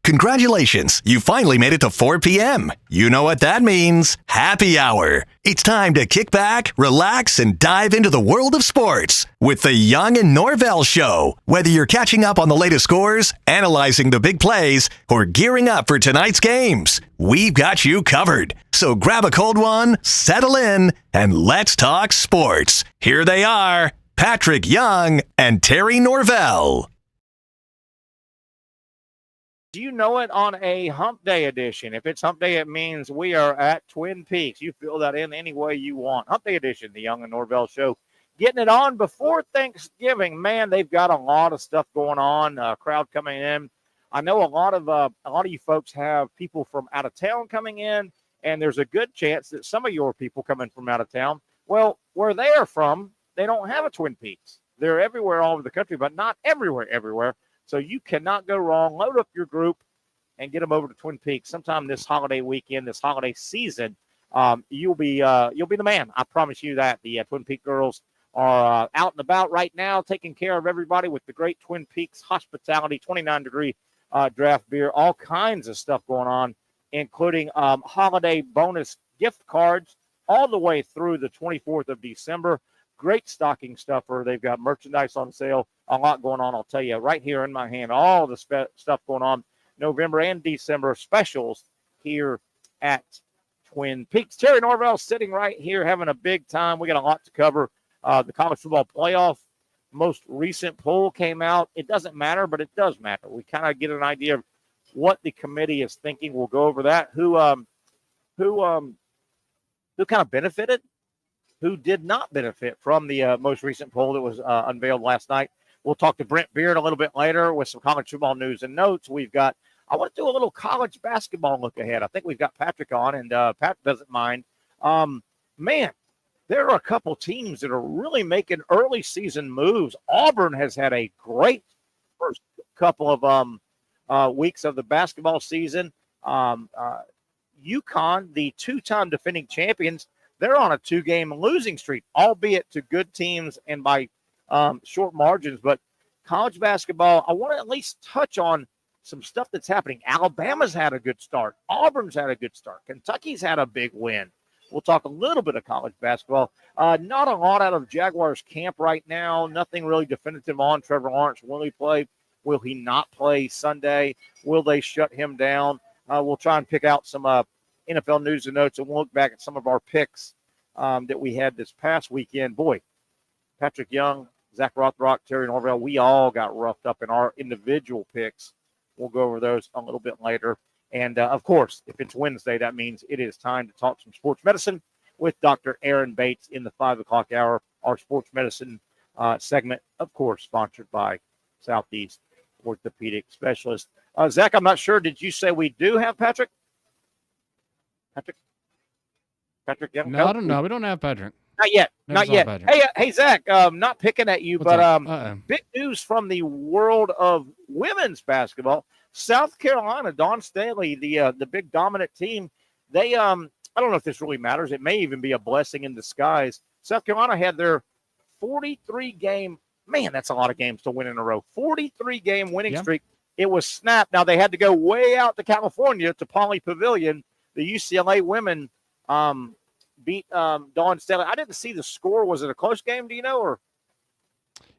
Congratulations, you finally made it to 4 p.m. You know what that means. Happy hour. It's time to kick back, relax, and dive into the world of sports with the Young and Norvelle Show. Whether you're catching up on the latest scores, analyzing the big plays, or gearing up for tonight's games, we've got you covered. So grab a cold one, settle in, and let's talk sports. Here they are, Patrick Young and Terry Norvelle. Do you know it on a hump day edition? If it's hump day, it means we are at Twin Peaks. You fill that in any way you want. Hump day edition, the Young and Norvelle Show. Getting it on before Thanksgiving. Man, they've got a lot of stuff going on. Crowd coming in. I know a lot of you folks have people from out of town coming in, and there's a good chance that some of your people coming from out of town. Well, where they are from, they don't have a Twin Peaks. They're everywhere all over the country, but not everywhere. So you cannot go wrong. Load up your group and get them over to Twin Peaks sometime this holiday weekend, this holiday season. You'll be the man. I promise you that. The Twin Peaks girls are out and about right now, taking care of everybody with the great Twin Peaks hospitality, 29-degree draft beer, all kinds of stuff going on, including holiday bonus gift cards all the way through the 24th of December. Great stocking stuffer. They've got merchandise on sale. A lot going on, I'll tell you, right here in my hand. All the stuff going on. November and December specials here at Twin Peaks. Terry Norvelle sitting right here having a big time. We got a lot to cover. The college football playoff most recent poll came out. It doesn't matter, but it does matter. We kind of get an idea of what the committee is thinking. We'll go over that. Who kind of benefited? Who did not benefit from the most recent poll that was unveiled last night. We'll talk to Brent Beard a little bit later with some college football news and notes. I want to do a little college basketball look ahead. I think we've got Patrick on, and Patrick doesn't mind. Man, there are a couple teams that are really making early season moves. Auburn has had a great first couple of weeks of the basketball season. UConn, the two-time defending champions, they're on a 2-game losing streak, albeit to good teams and by short margins. But college basketball, I want to at least touch on some stuff that's happening. Alabama's had a good start. Auburn's had a good start. Kentucky's had a big win. We'll talk a little bit of college basketball. Not a lot out of Jaguars camp right now. Nothing really definitive on Trevor Lawrence. Will he play? Will he not play Sunday? Will they shut him down? We'll try and pick out some NFL news and notes, and we'll look back at some of our picks that we had this past weekend. Boy, Patrick Young, Zach Rothrock, Terry Norvelle, we all got roughed up in our individual picks. We'll go over those a little bit later. And, of course, if it's Wednesday, that means it is time to talk some sports medicine with Dr. Aaron Bates in the 5 o'clock hour, our sports medicine segment, of course, sponsored by Southeast Orthopedic Specialist. Zach, I'm not sure. Did you say we do have Patrick? Patrick Young? No, I don't know. We don't have Patrick. Not yet. Hey, Zach, not picking at you, big news from the world of women's basketball. South Carolina, Dawn Staley, the big dominant team, they I don't know if this really matters. It may even be a blessing in disguise. South Carolina had their 43-game, man, that's a lot of games to win in a row, 43-game winning streak. It was snapped. Now, they had to go way out to California to Pauley Pavilion. The UCLA women beat Dawn Staley. I didn't see the score. Was it a close game? Do you know? Or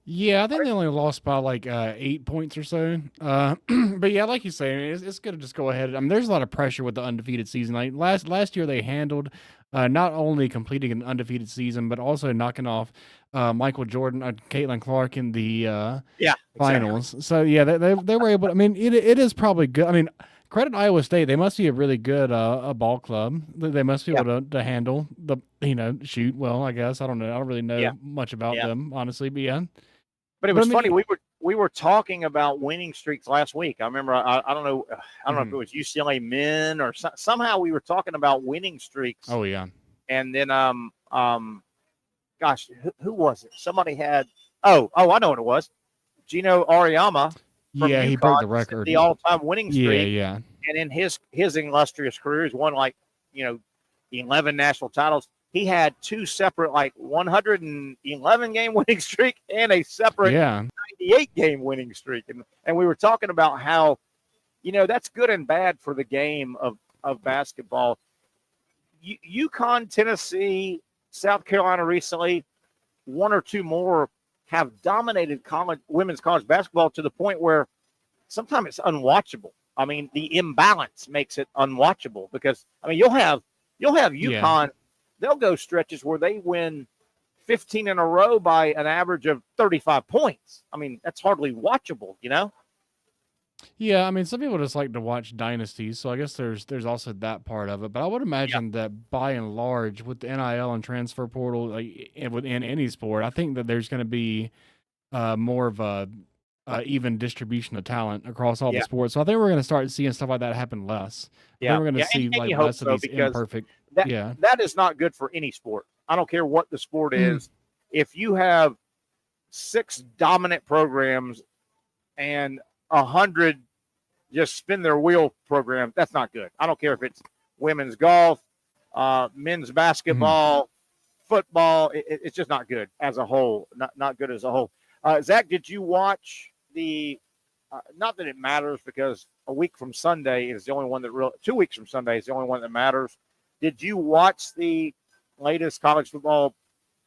yeah, I think they only lost by like 8 points or so. But yeah, like you say, it's good to just go ahead. I mean, there's a lot of pressure with the undefeated season. Like last year, they handled not only completing an undefeated season, but also knocking off Michael Jordan and Caitlin Clark in the finals. Exactly. So yeah, they were able. I mean, it is probably good. I mean, credit Iowa State. They must be a really good a ball club. They must be able to handle the shoot well. I guess I don't know. I don't really know much about them honestly. But yeah. But it was funny. We were talking about winning streaks last week. I remember. I don't know. I don't know if it was UCLA men or somehow we were talking about winning streaks. Oh yeah. And then gosh, who was it? Somebody had. Oh, I know what it was. Gino Auriemma. Yeah, he broke the record. The all-time winning streak. Yeah. And in his illustrious career, he's won 11 national titles. He had two separate 111-game winning streak and a separate 98-game winning streak. And we were talking about how that's good and bad for the game of basketball. UConn, Tennessee, South Carolina recently, one or two more have dominated women's college basketball to the point where sometimes it's unwatchable. I mean, the imbalance makes it unwatchable because you'll have UConn, they'll go stretches where they win 15 in a row by an average of 35 points. I mean, that's hardly watchable, Yeah, I mean, some people just like to watch dynasties, so I guess there's also that part of it. But I would imagine that by and large, with the NIL and transfer portal, like within any sport, I think that there's going to be more of a even distribution of talent across all the sports. So I think we're going to start seeing stuff like that happen less. I think we're going to see and like less of these imperfect. That is not good for any sport. I don't care what the sport is. If you have 6 dominant programs and 100 just spin their wheel program, that's not good. I don't care if it's women's golf, men's basketball, football. It's just not good as a whole. Not good as a whole. Zach, did you watch the? Not that it matters because a week from Sunday is the only one that 2 weeks from Sunday is the only one that matters. Did you watch the latest college football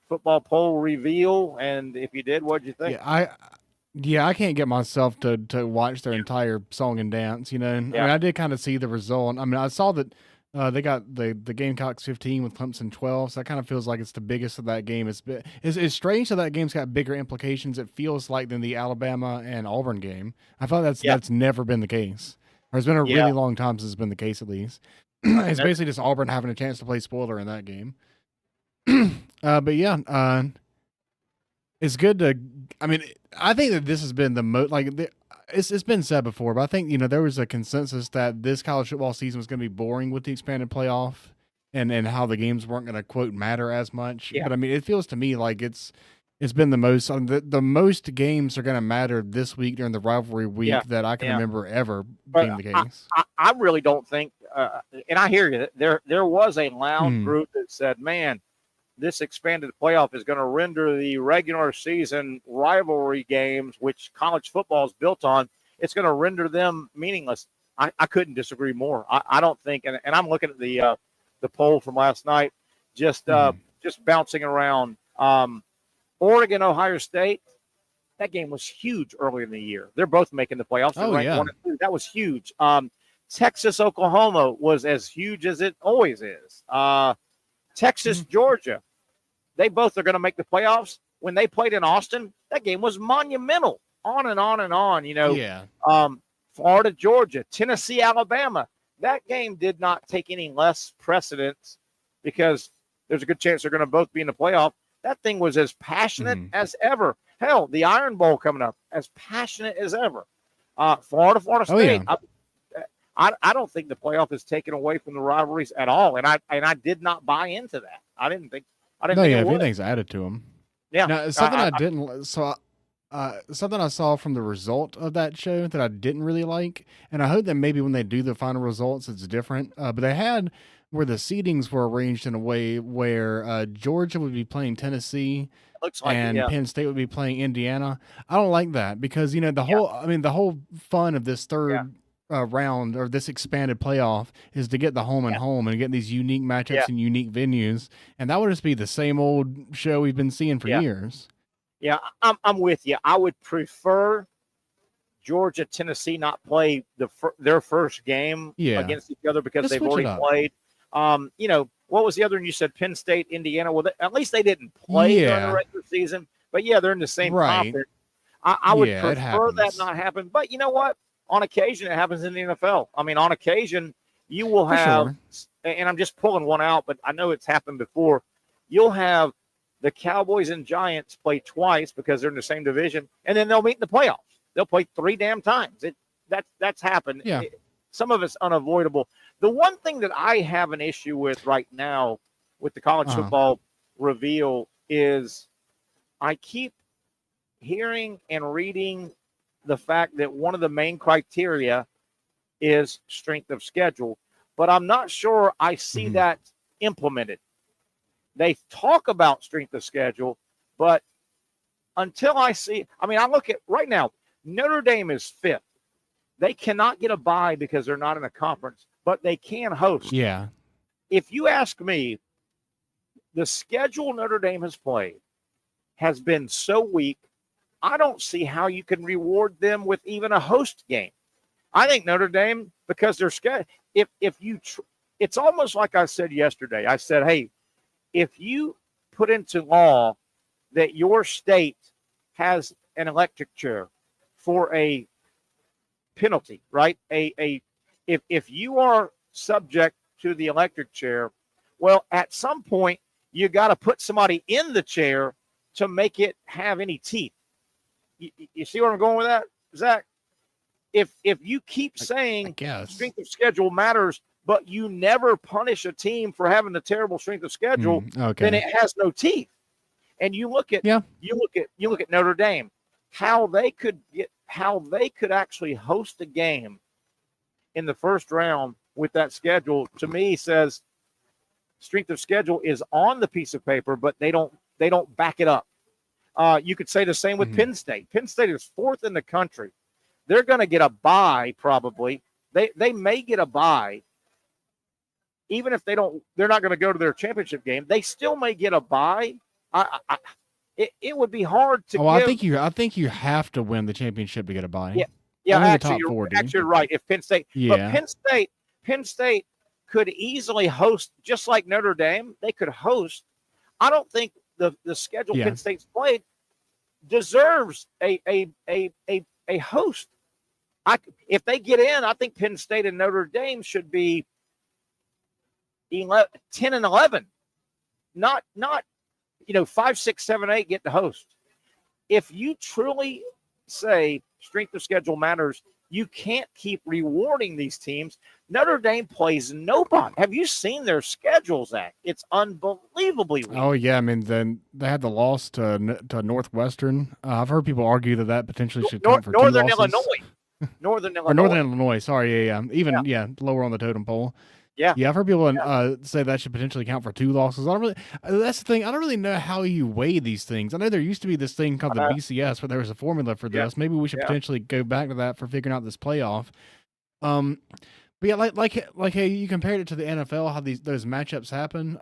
poll reveal? And if you did, what did you think? I can't get myself to watch their entire song and dance. I mean, I did kind of see the result. I mean, I saw that they got the Gamecocks 15 with Clemson 12, so that kind of feels like it's the biggest of that game. It's strange that game's got bigger implications, it feels like, than the Alabama and Auburn game. I thought that's never been the case. Or it's been a really long time since it's been the case, at least. It's basically just Auburn having a chance to play spoiler in that game. But yeah, it's good to. I mean, I think that this has been the most it's been said before, but I think there was a consensus that this college football season was going to be boring with the expanded playoff and how the games weren't going to quote matter as much. But I mean, it feels to me like it's been the most. The most games are going to matter this week during the rivalry week that I can remember ever being the case. I really don't think, and I hear you. There was a loud group that said, "Man, this expanded playoff is going to render the regular season rivalry games, which college football is built on, it's going to render them meaningless." I couldn't disagree more. I don't think, and I'm looking at the poll from last night, just bouncing around. Oregon, Ohio State, that game was huge early in the year. They're both making the playoffs. Oh, yeah. 1 and 2. That was huge. Texas, Oklahoma was as huge as it always is. Texas, Georgia, they both are going to make the playoffs. When they played in Austin, that game was monumental. On and on and on. Florida, Georgia, Tennessee, Alabama. That game did not take any less precedence because there's a good chance they're going to both be in the playoff. That thing was as passionate as ever. Hell, the Iron Bowl coming up, as passionate as ever. Florida State. Oh, yeah. I don't think the playoff is taken away from the rivalries at all, and I did not buy into that. I didn't think. If anything's added to them. Yeah. Now, something I saw from the result of that show that I didn't really like, and I hope that maybe when they do the final results, it's different. But they had where the seedings were arranged in a way where Georgia would be playing Tennessee. And Penn State would be playing Indiana. I don't like that because the whole fun of this third round or this expanded playoff is to get the home and home and get these unique matchups and unique venues, and that would just be the same old show we've been seeing for years. Yeah, I'm with you. I would prefer Georgia, Tennessee not play their first game against each other because they've already played. What was the other one you said? Penn State, Indiana. Well, at least they didn't play during the regular season. But they're in the same conference. I would prefer that not happen. But you know what? On occasion, it happens in the NFL. I mean, on occasion, you will have, and I'm just pulling one out, but I know it's happened before. You'll have the Cowboys and Giants play twice because they're in the same division, and then they'll meet in the playoffs. They'll play 3 damn times. That's happened. Yeah. Some of it's unavoidable. The one thing that I have an issue with right now with the college football reveal is I keep hearing and reading the fact that one of the main criteria is strength of schedule, but I'm not sure I see that implemented. They talk about strength of schedule, but until I see, I look at right now, Notre Dame is 5th. They cannot get a bye because they're not in a conference, but they can host. Yeah. If you ask me, the schedule Notre Dame has played has been so weak, I don't see how you can reward them with even a host game. I think Notre Dame, because they're scheduled, it's almost like I said yesterday. I said, hey, if you put into law that your state has an electric chair for a penalty, right? If you are subject to the electric chair, well, at some point you got to put somebody in the chair to make it have any teeth. You see where I'm going with that, Zach? If you keep saying strength of schedule matters, but you never punish a team for having a terrible strength of schedule, then it has no teeth. And you look at Notre Dame, how they could actually host a game in the first round with that schedule, to me says strength of schedule is on the piece of paper, but they don't back it up. You could say the same with Penn State. Penn State is 4th in the country. They're going to get a bye probably. They may get a bye. Even if they're not going to go to their championship game. They still may get a bye. It would be hard to. I think you have to win the championship to get a bye. Yeah. Actually, you're right. If Penn State, but Penn State could easily host, just like Notre Dame. They could host. I don't think the schedule Penn State's played deserves a host. If they get in, I think Penn State and Notre Dame should be 10 and 11, not 5, 6, 7, 8 get to host. If you truly say strength of schedule matters, you can't keep rewarding these teams. Notre Dame plays nobody. Have you seen their schedules, Zach? It's unbelievably weak. Oh, yeah. I mean, then they had the loss to Northwestern. I've heard people argue that potentially should count for Northern 2 losses. Northern Illinois. Or Northern Illinois. Sorry. Yeah. Even lower on the totem pole. Yeah. I've heard people say that should potentially count for 2 losses. That's the thing. I don't really know how you weigh these things. I know there used to be this thing called the BCS, where there was a formula for this. Maybe we should potentially go back to that for figuring out this playoff. But yeah, like hey, you compared it to the NFL, how those matchups happen.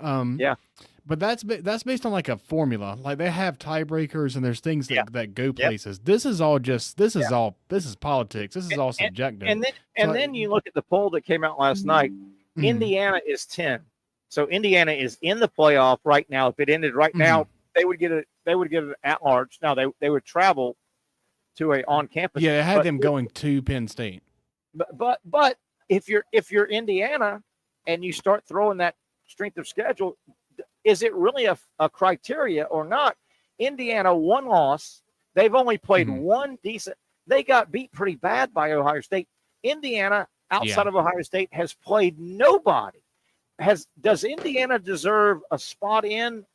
But that's based on like a formula. Like they have tiebreakers and there's things that go places. This is all this is politics. This is all subjective. And then you look at the poll that came out last night. Indiana is 10. So Indiana is in the playoff right now. If it ended right now, they would get it at large. Now they would travel to a on campus. Yeah, they had them going to Penn State. But if you're Indiana and you start throwing that strength of schedule, is it really a criteria or not? Indiana, 1 loss. They've only played one decent. They got beat pretty bad by Ohio State. Indiana, outside of Ohio State, has played nobody. Does Indiana deserve a spot in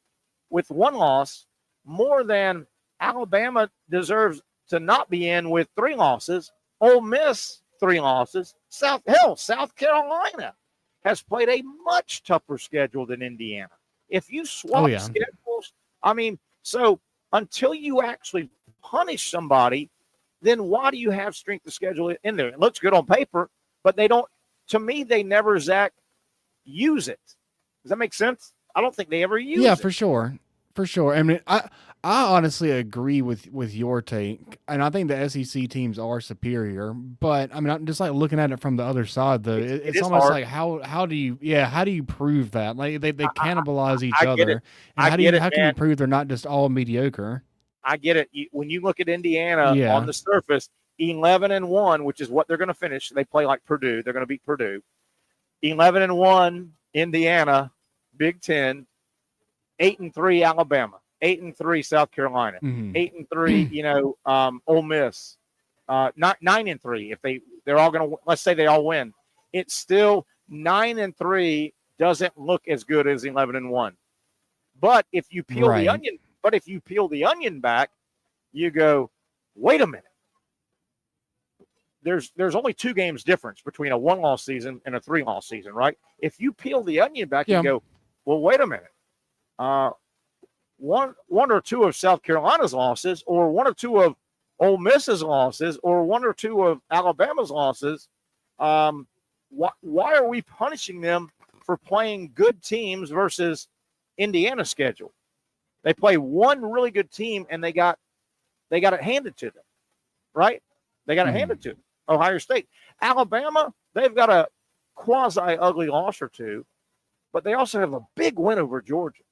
with 1 loss more than Alabama deserves to not be in with 3 losses? Ole Miss, 3 losses. South Carolina has played a much tougher schedule than Indiana. If you swap schedules, I mean, so until you actually punish somebody, then why do you have strength of schedule in there? It looks good on paper, but they don't. To me, they never, Zach, use it. Does that make sense? I don't think they ever use it. Yeah, for sure. I mean, I honestly agree with your take, and I think the SEC teams are superior. But I mean, I'm just like looking at it from the other side, though. It's almost hard. Like how do you prove that? Like they cannibalize each other. And how can you prove they're not just all mediocre? I get it. When you look at Indiana on the surface, 11-1, which is what they're going to finish. They play like Purdue. They're going to beat Purdue. 11-1, Indiana, Big Ten. 8-3 Alabama, 8-3 South Carolina, 8-3 Ole Miss, 9-3. If they're all going to, let's say they all win, it's still 9-3 doesn't look as good as 11-1. But if you peel the onion back, you go, wait a minute. There's only 2 games difference between a 1-loss season and a 3-loss season, right? If you peel the onion back, you go, well, wait a minute. One or two of South Carolina's losses, or one or two of Ole Miss's losses or one or two of Alabama's losses, why are we punishing them for playing good teams versus Indiana's schedule? They play one really good team and they got it handed to them, right? They got it handed to them. Ohio State. Alabama, they've got a quasi-ugly loss or two, but they also have a big win over Georgia.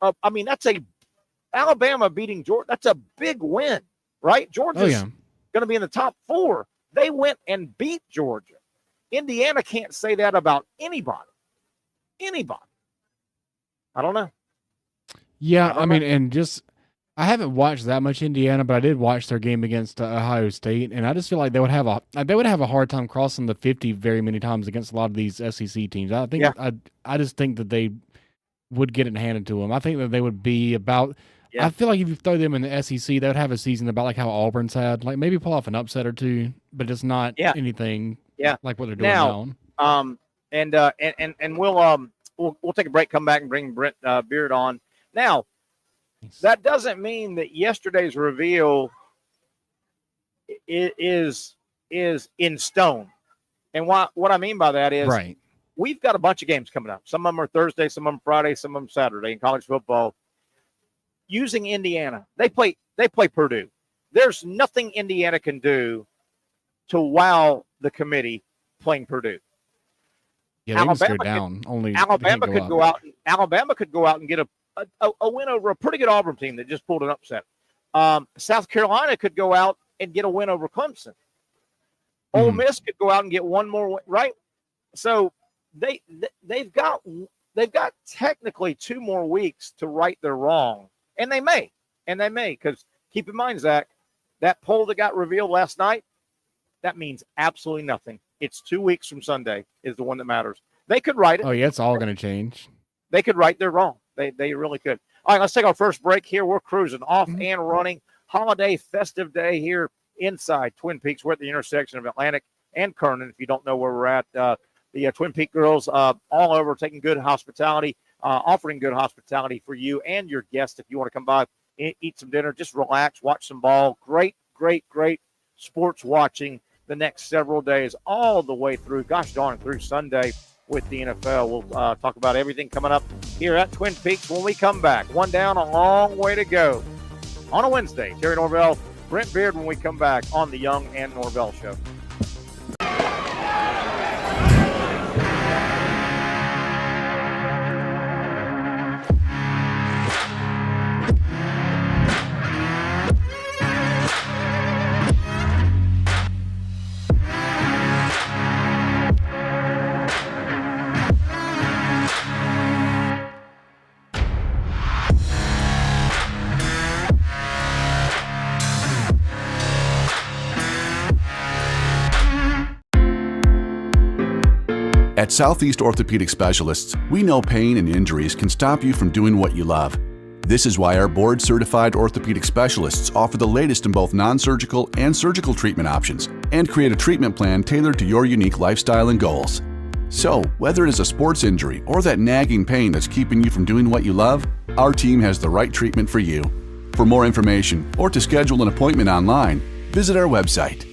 I mean, Alabama beating Georgia. That's a big win, right? Georgia's going to be in the top 4. They went and beat Georgia. Indiana can't say that about anybody. I don't know. Yeah, I mean, and just I haven't watched that much Indiana, but I did watch their game against Ohio State, and I just feel like they would have a hard time crossing the 50 very many times against a lot of these SEC teams. I think I just think that they would get it handed to them. I think that they would be about. Yeah. I feel like if you throw them in the SEC, they would have a season about like how Auburn's had, like maybe pull off an upset or two, but it's not anything like what they're doing now. And we'll take a break, come back, and bring Brent Beard on. Now, that doesn't mean that yesterday's reveal is in stone. And what I mean by that is we've got a bunch of games coming up. Some of them are Thursday, some of them Friday, some of them Saturday in college football. Using Indiana, they play Purdue. There's nothing Indiana can do to wow the committee playing Purdue. Yeah, Alabama could go out. Alabama could go out and get a win over a pretty good Auburn team that just pulled an upset. South Carolina could go out and get a win over Clemson. Ole Miss could go out and get one more win, right? So they've got technically 2 more weeks to right their wrong, and they may, because keep in mind, Zach, that poll that got revealed last night, that means absolutely nothing. It's 2 weeks from Sunday is the one that matters. They could right it. Oh yeah, it's all going to change. They could right their wrong. They really could. All right, let's take our first break here. We're cruising off and running. Holiday festive day here inside Twin Peaks. We're at the intersection of Atlantic and Kernan. If you don't know where we're at, the Twin Peaks girls all over taking good hospitality, offering good hospitality for you and your guests. If you want to come by, eat some dinner, just relax, watch some ball. Great sports watching the next several days all the way through, through Sunday with the NFL. We'll talk about everything coming up here at Twin Peaks when we come back. One down, a long way to go on a Wednesday. Terry Norvelle, Brent Beard when we come back on the Young and Norvelle Show. At Southeast Orthopedic Specialists, we know pain and injuries can stop you from doing what you love. This is why our board-certified orthopedic specialists offer the latest in both non-surgical and surgical treatment options and create a treatment plan tailored to your unique lifestyle and goals. So, whether it is a sports injury or that nagging pain that's keeping you from doing what you love, our team has the right treatment for you. For more information or to schedule an appointment online, visit our website.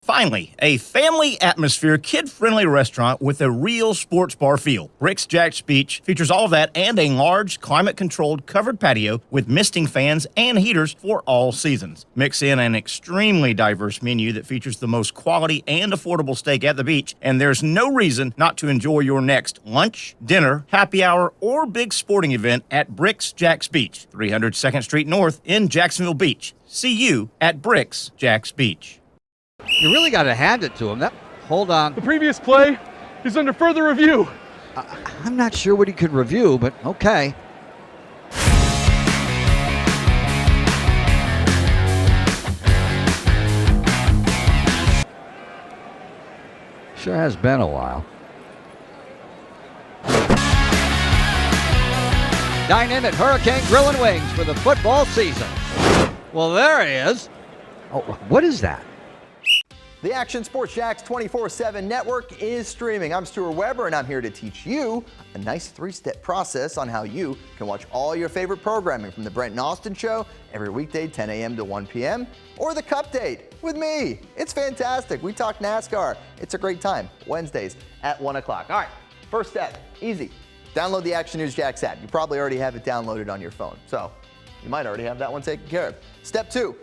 Finally, a family atmosphere, kid-friendly restaurant with a real sports bar feel. Bricks Jack's Beach features all of that and a large, climate-controlled covered patio with misting fans and heaters for all seasons. Mix in an extremely diverse menu that features the most quality and affordable steak at the beach, and there's no reason not to enjoy your next lunch, dinner, happy hour, or big sporting event at Bricks Jack's Beach, 300 2nd Street North in Jacksonville Beach. See you at Bricks Jack's Beach. You really got to hand it to him. Hold on. The previous play is under further review. I'm not sure what he could review, but okay. Sure has been a while. Dynamic Hurricane Grill and Wings for the football season. Well, there he is. Oh, what is that? The Action Sports Jax 24/7 network is streaming. I'm Stuart Weber, and I'm here to teach you a nice 3-step process on how you can watch all your favorite programming from the Brent and Austin Show every weekday 10 a.m. to 1 p.m. or the Cup Date with me. It's fantastic. We talk NASCAR. It's a great time. Wednesdays at 1 o'clock. All right, first step, easy. Download the Action News Jax app. You probably already have it downloaded on your phone, so you might already have that one taken care of. Step 2,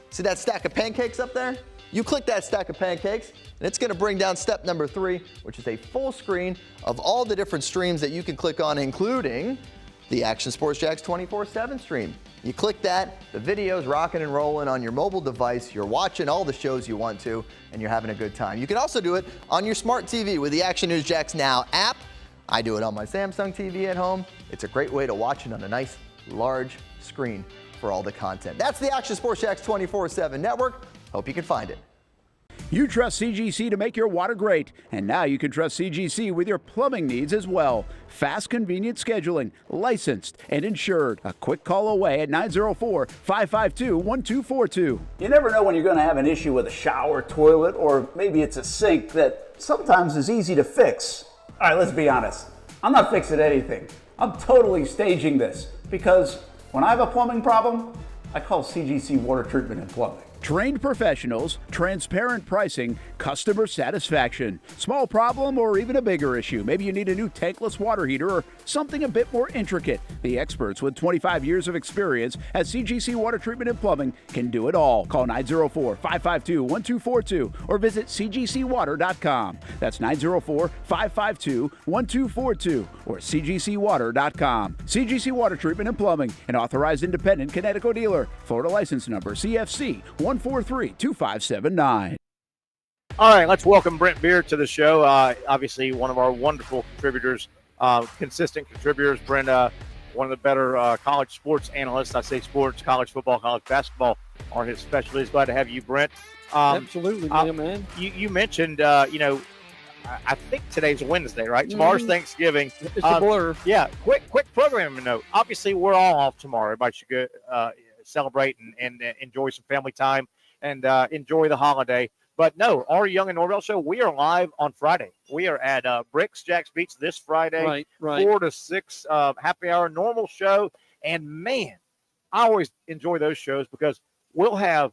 see that stack of pancakes up there? You click that stack of pancakes, and it's going to bring down step number 3, which is a full screen of all the different streams that you can click on, including the Action Sports Jax 24/7 stream. You click that, the video's rocking and rolling on your mobile device. You're watching all the shows you want to, and you're having a good time. You can also do it on your smart TV with the Action News Jax Now app. I do it on my Samsung TV at home. It's a great way to watch it on a nice, large screen for all the content. That's the Action Sports Jax 24/7 network. Hope you can find it. You trust CGC to make your water great, and now you can trust CGC with your plumbing needs as well. Fast, convenient scheduling, licensed and insured. A quick call away at 904-552-1242. You never know when you're going to have an issue with a shower, toilet, or maybe it's a sink that sometimes is easy to fix. All right, let's be honest. I'm not fixing anything. I'm totally staging this because when I have a plumbing problem, I call CGC Water Treatment and Plumbing. Trained professionals, transparent pricing, customer satisfaction. Small problem or even a bigger issue. Maybe you need a new tankless water heater or something a bit more intricate. The experts with 25 years of experience at CGC Water Treatment and Plumbing can do it all. Call 904-552-1242 or visit cgcwater.com. That's 904-552-1242 or cgcwater.com. CGC Water Treatment and Plumbing, an authorized independent Connecticut dealer. Florida license number CFC 1432579. All right, let's welcome Brent Beard to the show. Obviously, one of our wonderful contributors, consistent contributors. Brent, one of the better college sports analysts. I say sports, college football, college basketball are his specialties. Glad to have you, Brent. Absolutely, man. You mentioned, I think today's Wednesday, right? Tomorrow's Thanksgiving. It's a blur. Yeah, quick programming note. Obviously, we're all off tomorrow. Everybody should go celebrate and enjoy some family time and enjoy the holiday. But no, our Young and Norvelle show, we are live on Friday. We are at Bricks Jax Beach this Friday, right. 4 to 6, happy hour, normal show. And man, I always enjoy those shows because we'll have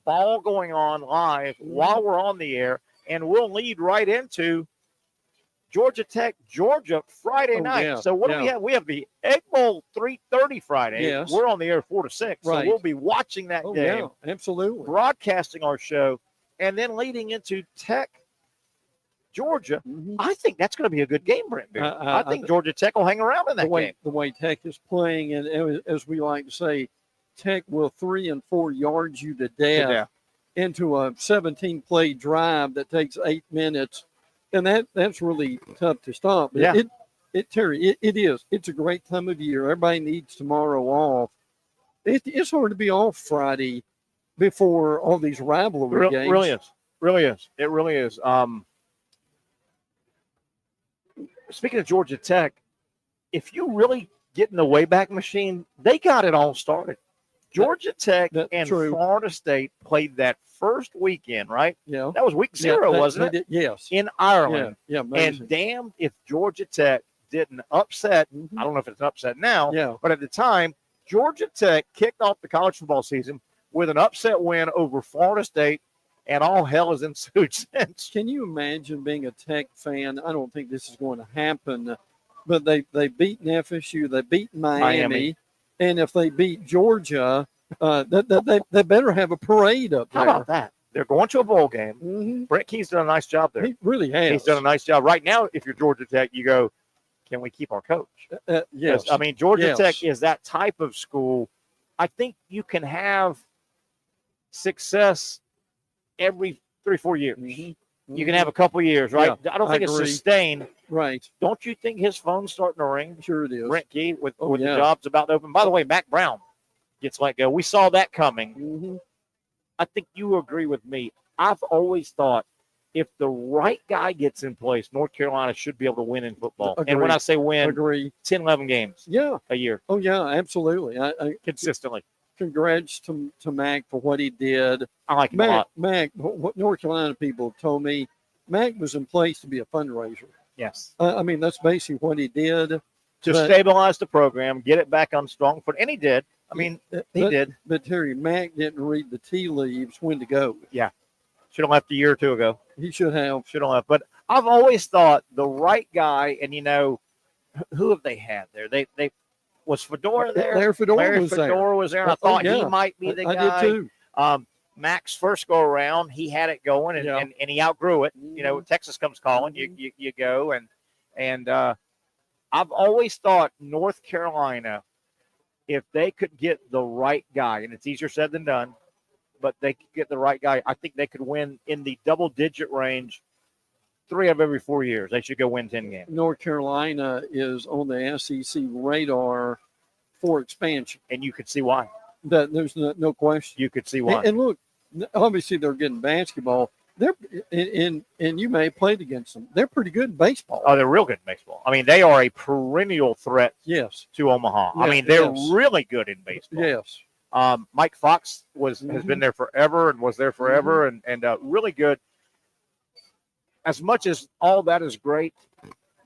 ball going on live while we're on the air, and we'll lead right into Georgia Tech, Georgia, Friday night. Yeah, so what do we have? We have the Egg Bowl 3:30 Friday. Yes. We're on the air 4 to 6. Right. So we'll be watching that game, Yeah, absolutely. broadcasting our show, and then leading into Tech, Georgia. I think that's going to be a good game, Brent. I think Georgia Tech will hang around in that game. The way Tech is playing, and as we like to say, Tech will 3 and 4 yards you to death into a 17-play drive that takes 8 minutes. And that's really tough to stop. But Yeah. Terry, it is. It's a great time of year. Everybody needs tomorrow off. It's hard to be off Friday before all these rivalry games. Really is. It really is. Speaking of Georgia Tech, if you really get in the Wayback Machine, they got it all started. Georgia Tech and Florida State played that first weekend, right? Yeah. That was week 0, wasn't it? Yes. In Ireland. Yeah, and damn if Georgia Tech didn't upset. I don't know if it's an upset now, but at the time, Georgia Tech kicked off the college football season with an upset win over Florida State, and all hell has ensued since. Can you imagine being a Tech fan? I don't think this is going to happen, but they beat FSU, they beat Miami. And if they beat Georgia, they better have a parade up there. How about that? They're going to a bowl game. Brent Key's done a nice job there. He really has. He's done a nice job. Right now, if you're Georgia Tech, you go, can we keep our coach? Yes. I mean, Georgia Tech is that type of school. I think you can have success every 3 or 4 years. You can have a couple of years, right? Yeah, I don't think it's sustained. Right. Don't you think his phone's starting to ring? Sure it is. Brent Key with the job's about to open. By the way, Mac Brown gets let go. We saw that coming. I think you agree with me. I've always thought if the right guy gets in place, North Carolina should be able to win in football. Agreed. And when I say win, Agree. 10, 11 games a year. Oh, yeah, absolutely. Consistently. congrats to Mac for what he did. I like him a lot. Mac, what North Carolina people told me, Mac was in place to be a fundraiser. Yes. I mean, that's basically what he did. To stabilize the program, get it back on strong foot. And he did. I mean, he did. But Terry, Mac didn't read the tea leaves when to go. Yeah. Should have left a year or two ago. He should have. Should have left. But I've always thought the right guy, and who have they had there? They was Fedora there? Larry Fedora was there. And I thought he might be the guy. I did too. Mac's first go around, he had it going, and he outgrew it. Texas comes calling, you go, and I've always thought North Carolina, if they could get the right guy, and it's easier said than done, but they could get the right guy, I think they could win in the double-digit range 3 of every 4 years. They should go win 10 games. North Carolina is on the SEC radar for expansion. And you could see why. There's no question. You could see why. And look, obviously they're getting basketball. They're and you may have played against them. They're pretty good in baseball. Oh, they're real good in baseball. I mean, they are a perennial threat to Omaha. Yes, I mean, they're really good in baseball. Yes. Mike Fox has been there forever and was there forever and really good. As much as all that is great,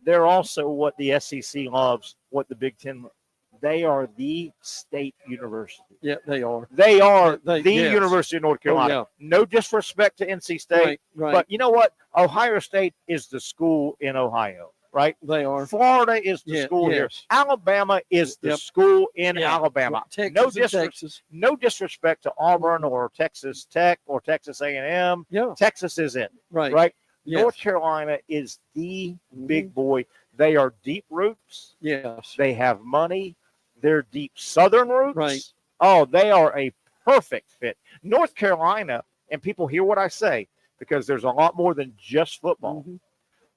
they're also what the SEC loves, what the Big Ten loves. They are the state university. Yeah, they are. They are the University of North Carolina. Oh, yeah. No disrespect to NC State, right. But you know what? Ohio State is the school in Ohio, right? They are. Florida is the school here. Alabama is the school in Alabama. Texas, no disrespect to Auburn or Texas Tech or Texas A&M. Yeah. Texas is it. Right. Yes. North Carolina is the big boy. They are deep roots. Yes. They have money. They're deep Southern roots. Right. Oh, they are a perfect fit. North Carolina, and people hear what I say because there's a lot more than just football.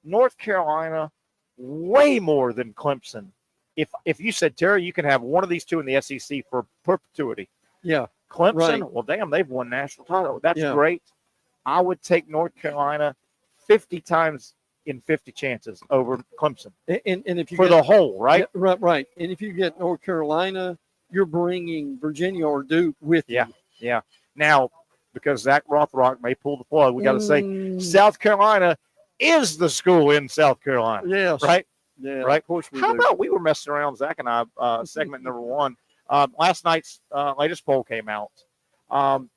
North Carolina, way more than Clemson. If you said, Terry, you can have one of these two in the SEC for perpetuity. Yeah. Clemson, well, damn, they've won national title. That's great. I would take North Carolina 50 times in 50 chances over Clemson. And if you for the whole, right? Right. And if you get North Carolina, you're bringing Virginia or Duke with you. Yeah. Now, because Zach Rothrock may pull the plug, we got to say South Carolina is the school in South Carolina. Yes. Right? Yeah. Right. Of course we How do. about we were messing around, Zach and I, segment number 1. Last night's latest poll came out.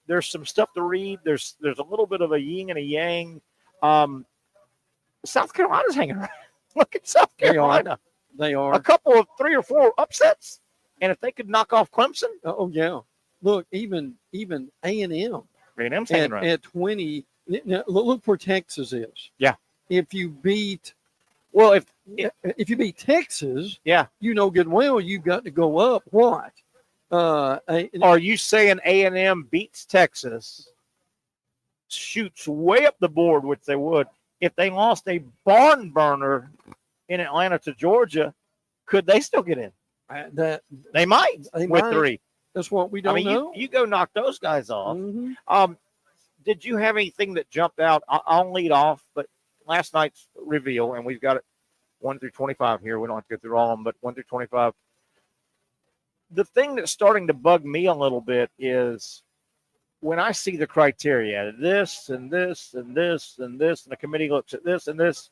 There's some stuff to read. There's a little bit of a yin and a yang. South Carolina's hanging around. Look at South Carolina. They are. A couple of 3 or 4 upsets. And if they could knock off Clemson. Oh, yeah. Look, even A&M. A&M's hanging around. At 20. Now, look where Texas is. Yeah. If you beat. Well, if you beat Texas, yeah, you know good well you've got to go up. What? Are you saying A&M beats Texas, shoots way up the board, which they would, if they lost a barn burner in Atlanta to Georgia, could they still get in? They might with 3. That's what we don't know. You go knock those guys off. Did you have anything that jumped out? I'll lead off, but last night's reveal, and we've got it 1 through 25 here. We don't have to go through all of them, but 1 through 25. The thing that's starting to bug me a little bit is when I see the criteria, this and this and this and this, and the committee looks at this and this,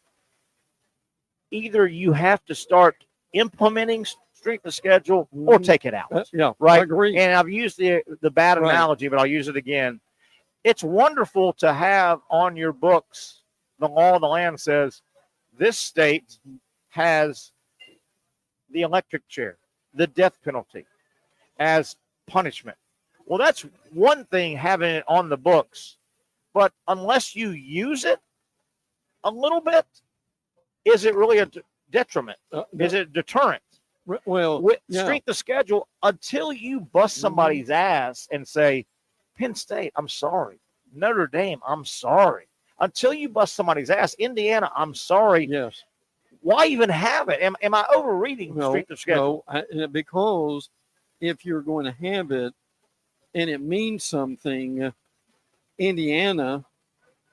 either you have to start implementing strength of schedule or take it out. Right. I agree. And I've used the bad analogy, but I'll use it again. It's wonderful to have on your books, the law of the land says this state has the electric chair, the death penalty as punishment. Well, that's one thing having it on the books, but unless you use it a little bit, is it really a detriment? Is it a deterrent? Well, with strength of schedule, until you bust somebody's ass and say, Penn State, I'm sorry. Notre Dame, I'm sorry. Until you bust somebody's ass, Indiana, I'm sorry. Yes. Why even have it? Am I overreading strength of schedule? No, because if you're going to have it and it means something, Indiana,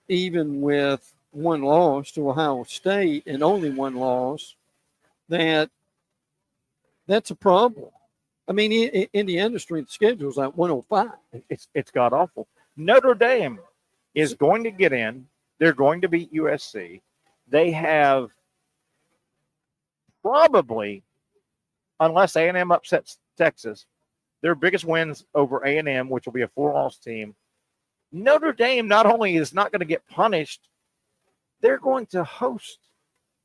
even with 1 loss to Ohio State and only 1 loss, that's a problem. I mean, in the industry, the schedule is like 105. It's god awful. Notre Dame is going to get in. They're going to beat USC. They have probably, unless A&M upsets Texas, their biggest wins over A&M, which will be a 4-loss team. Notre Dame not only is not going to get punished, they're going to host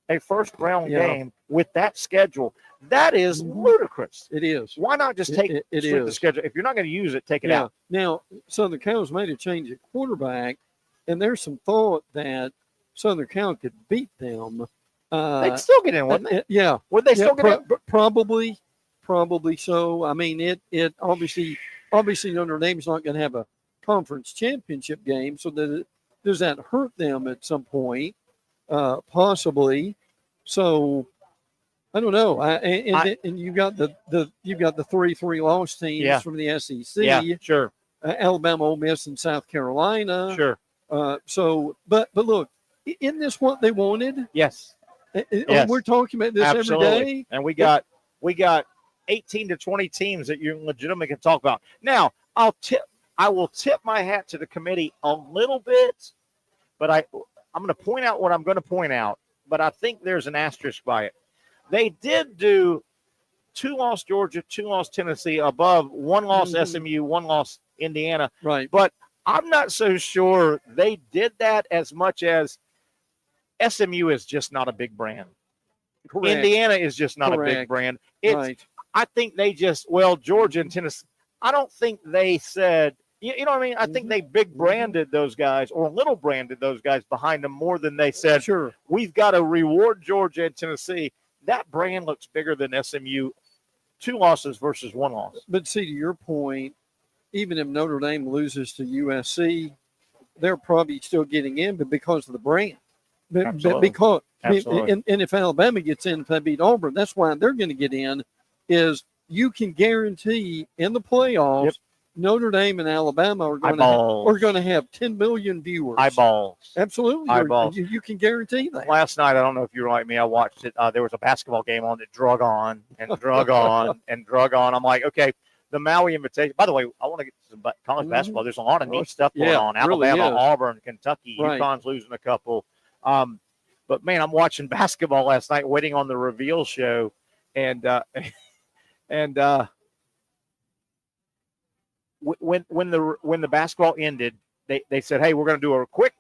a first-round game with that schedule. That is ludicrous. It is. Why not just take the schedule? If you're not going to use it, take it out. Now, Southern Cal's made a change at quarterback, and there's some thought that Southern Cal could beat them. They'd still get in, wouldn't they? Yeah. Would they still get in? Probably so. I mean, it obviously Notre Dame's not going to have a conference championship game, so does that hurt them at some point? Possibly. So I don't know. And you got the 3-3 teams from the SEC. Yeah, sure. Alabama, Ole Miss, and South Carolina. Sure. But look, isn't this what they wanted? Yes. We're talking about this every day. And we got 18 to 20 teams that you legitimately can talk about. Now, I will tip my hat to the committee a little bit, but I'm going to point out what I'm going to point out, but I think there's an asterisk by it. They did do 2-loss Georgia, 2-loss Tennessee, above 1-loss SMU, 1-loss Indiana. Right. But I'm not so sure they did that as much as SMU is just not a big brand. Correct. Indiana is just not a big brand. I think they Georgia and Tennessee, I don't think they said, you know what I mean? I think they big branded those guys or little branded those guys behind them more than they said, sure, we've got to reward Georgia and Tennessee. That brand looks bigger than SMU, 2 losses versus 1 loss. But see, to your point, even if Notre Dame loses to USC, they're probably still getting in, but because of the brand. Because and if Alabama gets in, if they beat Auburn, that's why they're going to get in, is you can guarantee in the playoffs, Notre Dame and Alabama are going to have 10 million viewers. Eyeballs. Absolutely. Eyeballs. You can guarantee that. Last night, I don't know if you were like me, I watched it. There was a basketball game on that drug on and drug on and drug on. I'm like, okay, the Maui Invitation. By the way, I want to get to some college basketball. There's a lot of neat stuff going on. Alabama, really Auburn, Kentucky, UConn's losing a couple. But, man, I'm watching basketball last night, waiting on the reveal show. And when the basketball ended, they said, hey, we're going to do a quick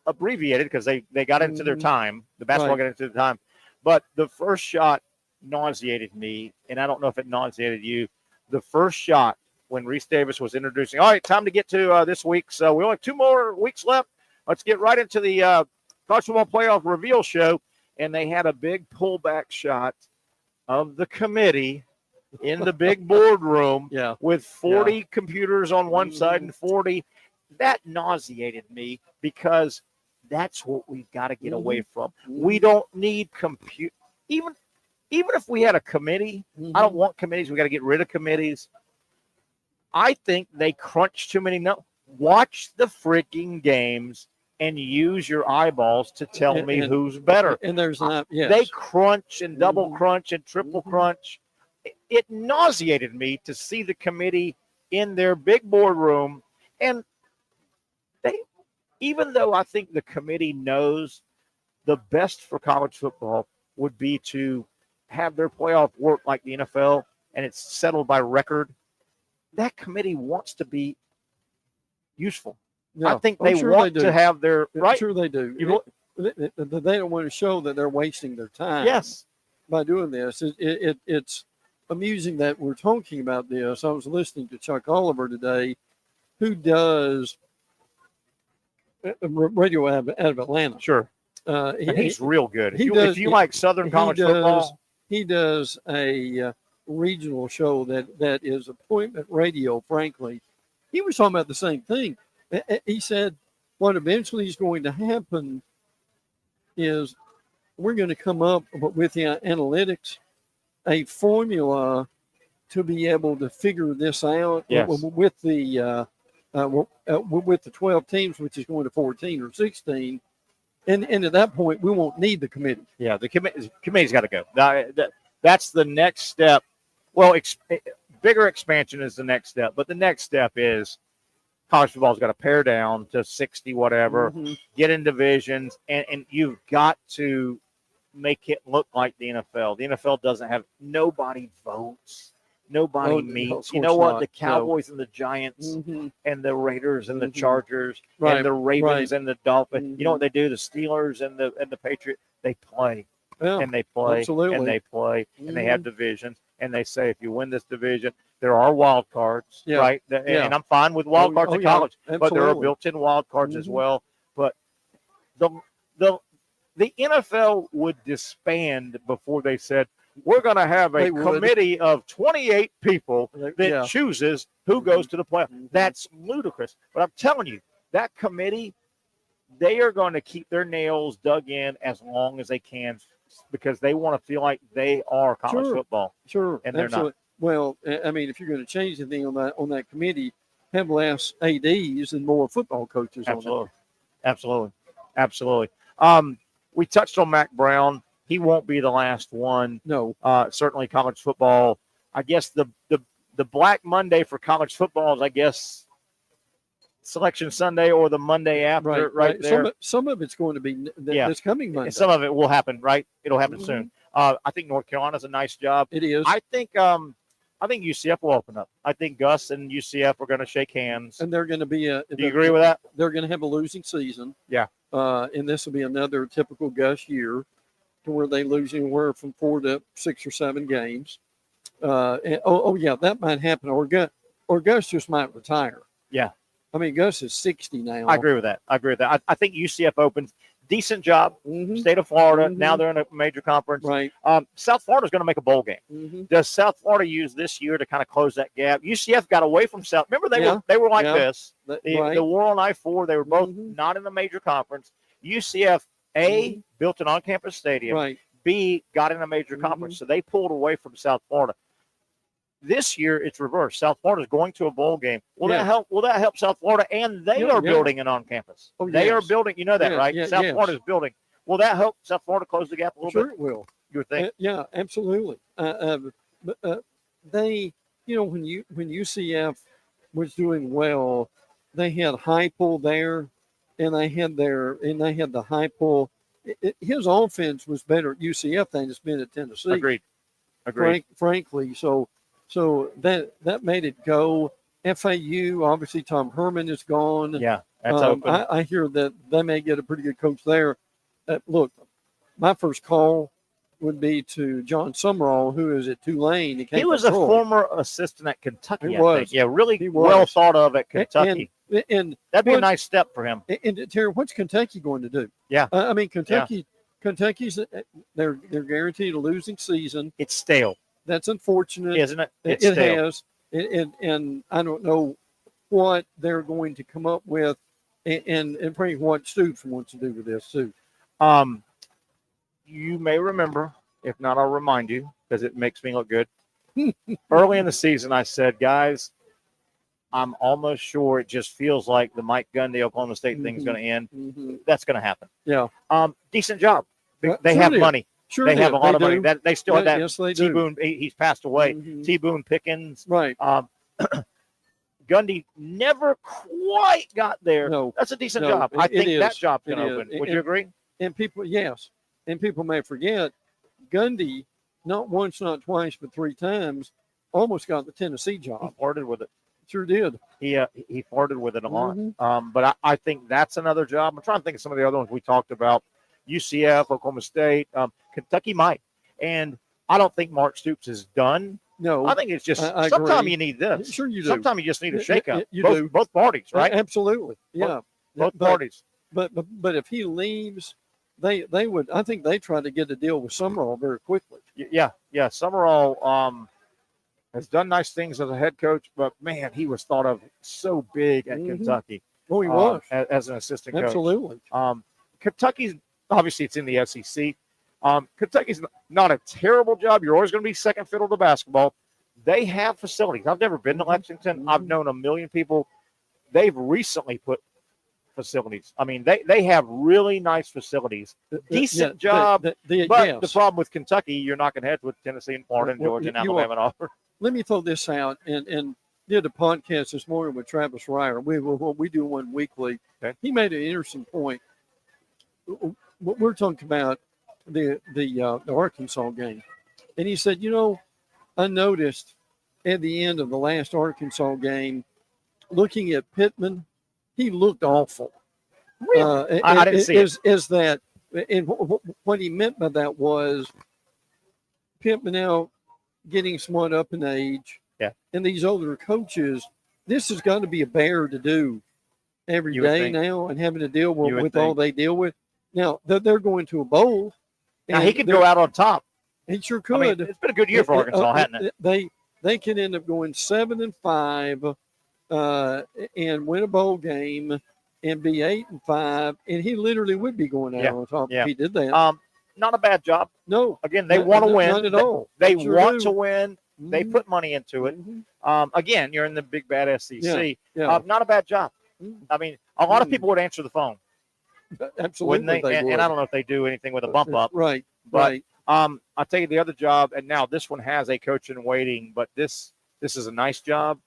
abbreviated because they got into their time. The basketball got into the time. But the first shot nauseated me, and I don't know if it nauseated you. The first shot when Reese Davis was introducing, all right, time to get to this week's. We only have 2 more weeks left. Let's get right into the college football playoff reveal show. And they had a big pullback shot of the committee in the big boardroom with 40 computers on one side and 40. That nauseated me because that's what we've got to get away from. We don't need even if we had a committee, I don't want committees. We got to get rid of committees. I think they crunch too many. Watch the freaking games and use your eyeballs to tell me who's better. And there's not. Yes. They crunch and double crunch and triple crunch. It nauseated me to see the committee in their big boardroom, and even though I think the committee knows the best for college football would be to have their playoff work like the NFL and it's settled by record, that committee wants to be useful. Yeah, I think they want to have their right. Sure, they do. They don't want to show that they're wasting their time. Yes, by doing this, it's amusing that we're talking about this. I was listening to Chuck Oliver today, who does radio out of Atlanta. Sure. He's real good. If you like Southern college football. He does a regional show that is appointment radio, frankly. He was talking about the same thing. He said what eventually is going to happen is we're going to come up with the analytics, a formula to be able to figure this out with the 12 teams, which is going to 14 or 16. And at that point, we won't need the committee. Yeah, the committee's got to go. That's the next step Well, bigger expansion is the next step, but the next step is college football's got to pare down to 60 whatever, get in divisions, and you've got to make it look like the NFL. The NFL doesn't have – nobody votes. Nobody meets. You know what? Not. The Cowboys and the Giants and the Raiders and the Chargers and the Ravens and the Dolphins. You know what they do? The Steelers and the Patriots, they play. Yeah, and they play. absolutely. And they play. And they have divisions. And they say if you win this division, there are wild cards, right? And I'm fine with wild cards in college. But there are built-in wild cards as well. But the NFL would disband before they said, we're going to have a committee of 28 people that chooses who goes to the playoff. That's ludicrous. But I'm telling you, that committee, they are going to keep their nails dug in as long as they can because they want to feel like they are college football. Sure. And they're not. Well, I mean, if you're going to change anything on that committee, have less ADs and more football coaches on it. Absolutely. We touched on Mac Brown. He won't be the last one. No. Certainly college football. I guess the Black Monday for college football is, I guess, Selection Sunday or the Monday after right there. Some of it's going to be this coming Monday. Some of it will happen, right? It'll happen soon. I think North Carolina's a nice job. It is. I think UCF will open up. I think Gus and UCF are going to shake hands. And they're going to be Do you agree with that? They're going to have a losing season. Yeah. And this will be another typical Gus year, to where they lose anywhere from 4 to 6 or 7 games. That might happen. Or Gus just might retire. Yeah. I mean, Gus is 60 now. I agree with that. I think UCF opens. Decent job. State of Florida. Now they're in a major conference. Right. South Florida's going to make a bowl game. Does South Florida use this year to kind of close that gap? UCF got away from South. Remember, they were like this. The war on I-4, they were both not in a major conference. UCF, built an on-campus stadium. Right. B, got in a major conference. So they pulled away from South Florida. This year, it's reversed. South Florida is going to a bowl game. Will that help? Will that help South Florida? And they are building an on-campus. They are building. You know that, right? South Florida is building. Will that help South Florida close the gap a little bit? Sure, it will. You would think? Yeah, absolutely. They, when UCF was doing well, they had Heupel there, and they had the Heupel. His offense was better at UCF than it's been at Tennessee. Agreed. Frankly, so that made it go. FAU, obviously, Tom Herman is gone. Yeah, that's open. I hear that they may get a pretty good coach there. Look, my first call would be to John Summerall, who is at Tulane. He was a former assistant at Kentucky. He was. Yeah, really well thought of at Kentucky. And that'd be a nice step for him. And Terry, what's Kentucky going to do? Yeah, I mean, Kentucky's they're guaranteed a losing season. It's stale. That's unfortunate, isn't it? It has, and I don't know what they're going to come up with, and probably what Stoops wants to do with this too. You may remember, if not, I'll remind you because it makes me look good. Early in the season, I said, guys, I'm almost sure it just feels like the Mike Gundy Oklahoma State thing is going to end. That's going to happen. Yeah. Decent job. They have money. Sure, they have a lot of money. They still have that. Yes, they T. do. Boone, he's passed away. T. Boone Pickens. Right. Gundy never quite got there. No, that's a decent job. I think that job's going to open. Would you agree? And people may forget, Gundy, not once, not twice, but 3 times, almost got the Tennessee job. He flirted with it. Sure did. He flirted with it a lot. But I think that's another job. I'm trying to think of some of the other ones we talked about. UCF, Oklahoma State, Kentucky might. And I don't think Mark Stoops is done. No. I think it's just sometimes you need this. Sure you do. Sometimes you just need a shakeup. You do. Both parties, right? Absolutely. Yeah. Both parties. But if he leaves, they would. I think they try to get a deal with Summerall very quickly. Yeah. Summerall has done nice things as a head coach, but man, he was thought of so big at Kentucky. Oh, he was as an assistant coach. Absolutely. Kentucky's obviously it's in the SEC. Kentucky's not a terrible job. You're always going to be second fiddle to basketball. They have facilities. I've never been to Lexington. I've known a million people. They've recently put facilities. I mean, they have really nice facilities. Decent job. But the problem with Kentucky, you're knocking heads with Tennessee and Florida and Georgia and Alabama and Auburn. let me throw this out and did a podcast this morning with Travis Reier. We do one weekly. Okay. He made an interesting point. We're talking about the Arkansas game, and he said, I noticed at the end of the last Arkansas game, looking at Pittman, he looked awful. Really? I didn't see it. Is that, and what he meant by that was Pittman now getting somewhat up in age. Yeah. And these older coaches, this has got to be a bear to do every day now, and having to deal with all they deal with. Now, they're going to a bowl. Now, he could go out on top. He sure could. I mean, it's been a good year for Arkansas, hasn't it? They can end up going 7-5 and win a bowl game and be 8-5, and he literally would be going out on top if he did that. Not a bad job. No. Again, they want to win. Not at all. They sure want do. to win. Mm-hmm. They put money into it. Mm-hmm. Again, you're in the big bad SEC. Yeah. Not a bad job. Mm-hmm. I mean, a lot of people would answer the phone. Absolutely. Wouldn't they? And I don't know if they do anything with a bump up. Right. But I'll tell you the other job, and now this one has a coach in waiting, but this is a nice job.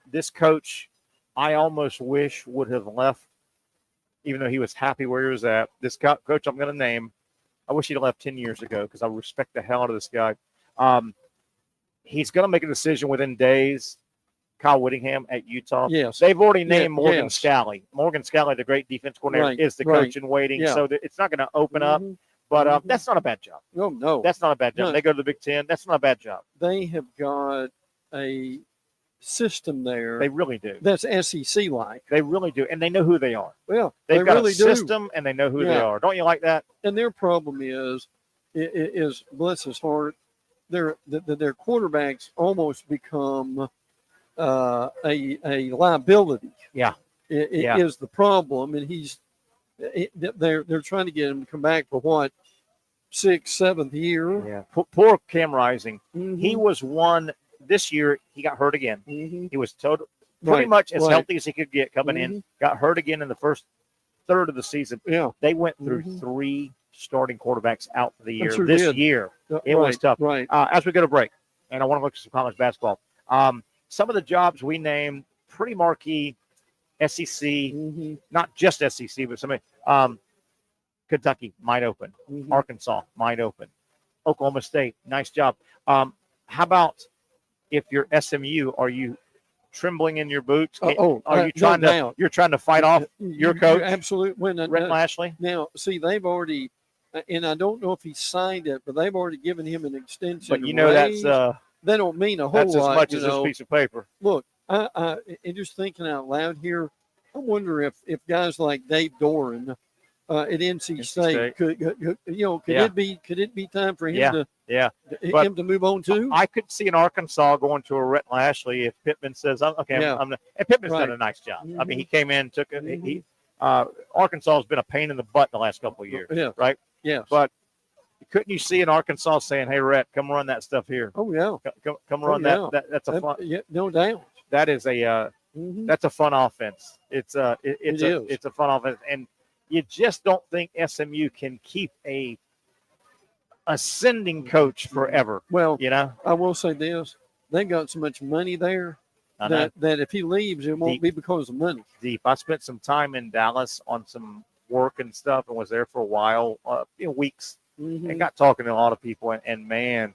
This coach, I almost wish would have left, even though he was happy where he was at. This coach I'm going to name, I wish he'd have left 10 years ago because I respect the hell out of this guy. He's going to make a decision within days. Kyle Whittingham at Utah. Yes. They've already named Morgan yes. Scalley. Morgan Scalley, the great defense coordinator, is the coach in waiting. Yeah. So it's not going to open up. But that's not a bad job. No. That's not a bad job. No. They go to the Big Ten. That's not a bad job. They have got a system there. They really do. That's SEC-like. They really do. And they know who they are. Well, They've got really a system, and they know who they are. Don't you like that? And their problem is bless his heart, their quarterbacks almost become a liability. Yeah. It is the problem, and they're trying to get him to come back for what, 6th, 7th year. Yeah. Poor Cam Rising. Mm-hmm. He was one this year. He got hurt again. Mm-hmm. He was pretty much as healthy as he could get coming in. Got hurt again in the first third of the season. Yeah. They went through 3 starting quarterbacks out for the year. Sure this did. year, it was tough. Right. As we go to break, and I want to look at some college basketball. Some of the jobs we named pretty marquee SEC, not just SEC, but somebody. Kentucky might open. Arkansas might open. Oklahoma State, nice job. How about if you're SMU? Are you trembling in your boots? Are you trying to? You're trying to fight off your coach? Absolutely. Brett Lashley. Now, see, they've already, and I don't know if he signed it, but they've already given him an extension. But you know raise. that's they don't mean a whole that's lot. as much as this piece of paper. Look, I just thinking out loud here. I wonder if guys like Dave Doran at NC State could it be time for him to move on too? I could see an Arkansas going to a Rhett Lashley if Pittman says, "Okay, and Pittman's done a nice job." I mean, he came in, took it. Arkansas has been a pain in the butt the last couple of years, right? Yes. But couldn't you see in Arkansas saying, "Hey, Rhett, come run that stuff here"? Oh yeah, come run that. That's a fun. Yeah, no doubt. That is a that's a fun offense. It's a fun offense, and you just don't think SMU can keep a ascending coach forever. Well, I will say this: they got so much money there that if he leaves, it won't be because of money. I spent some time in Dallas on some work and stuff, and was there for a while, weeks, and got talking to a lot of people, and man,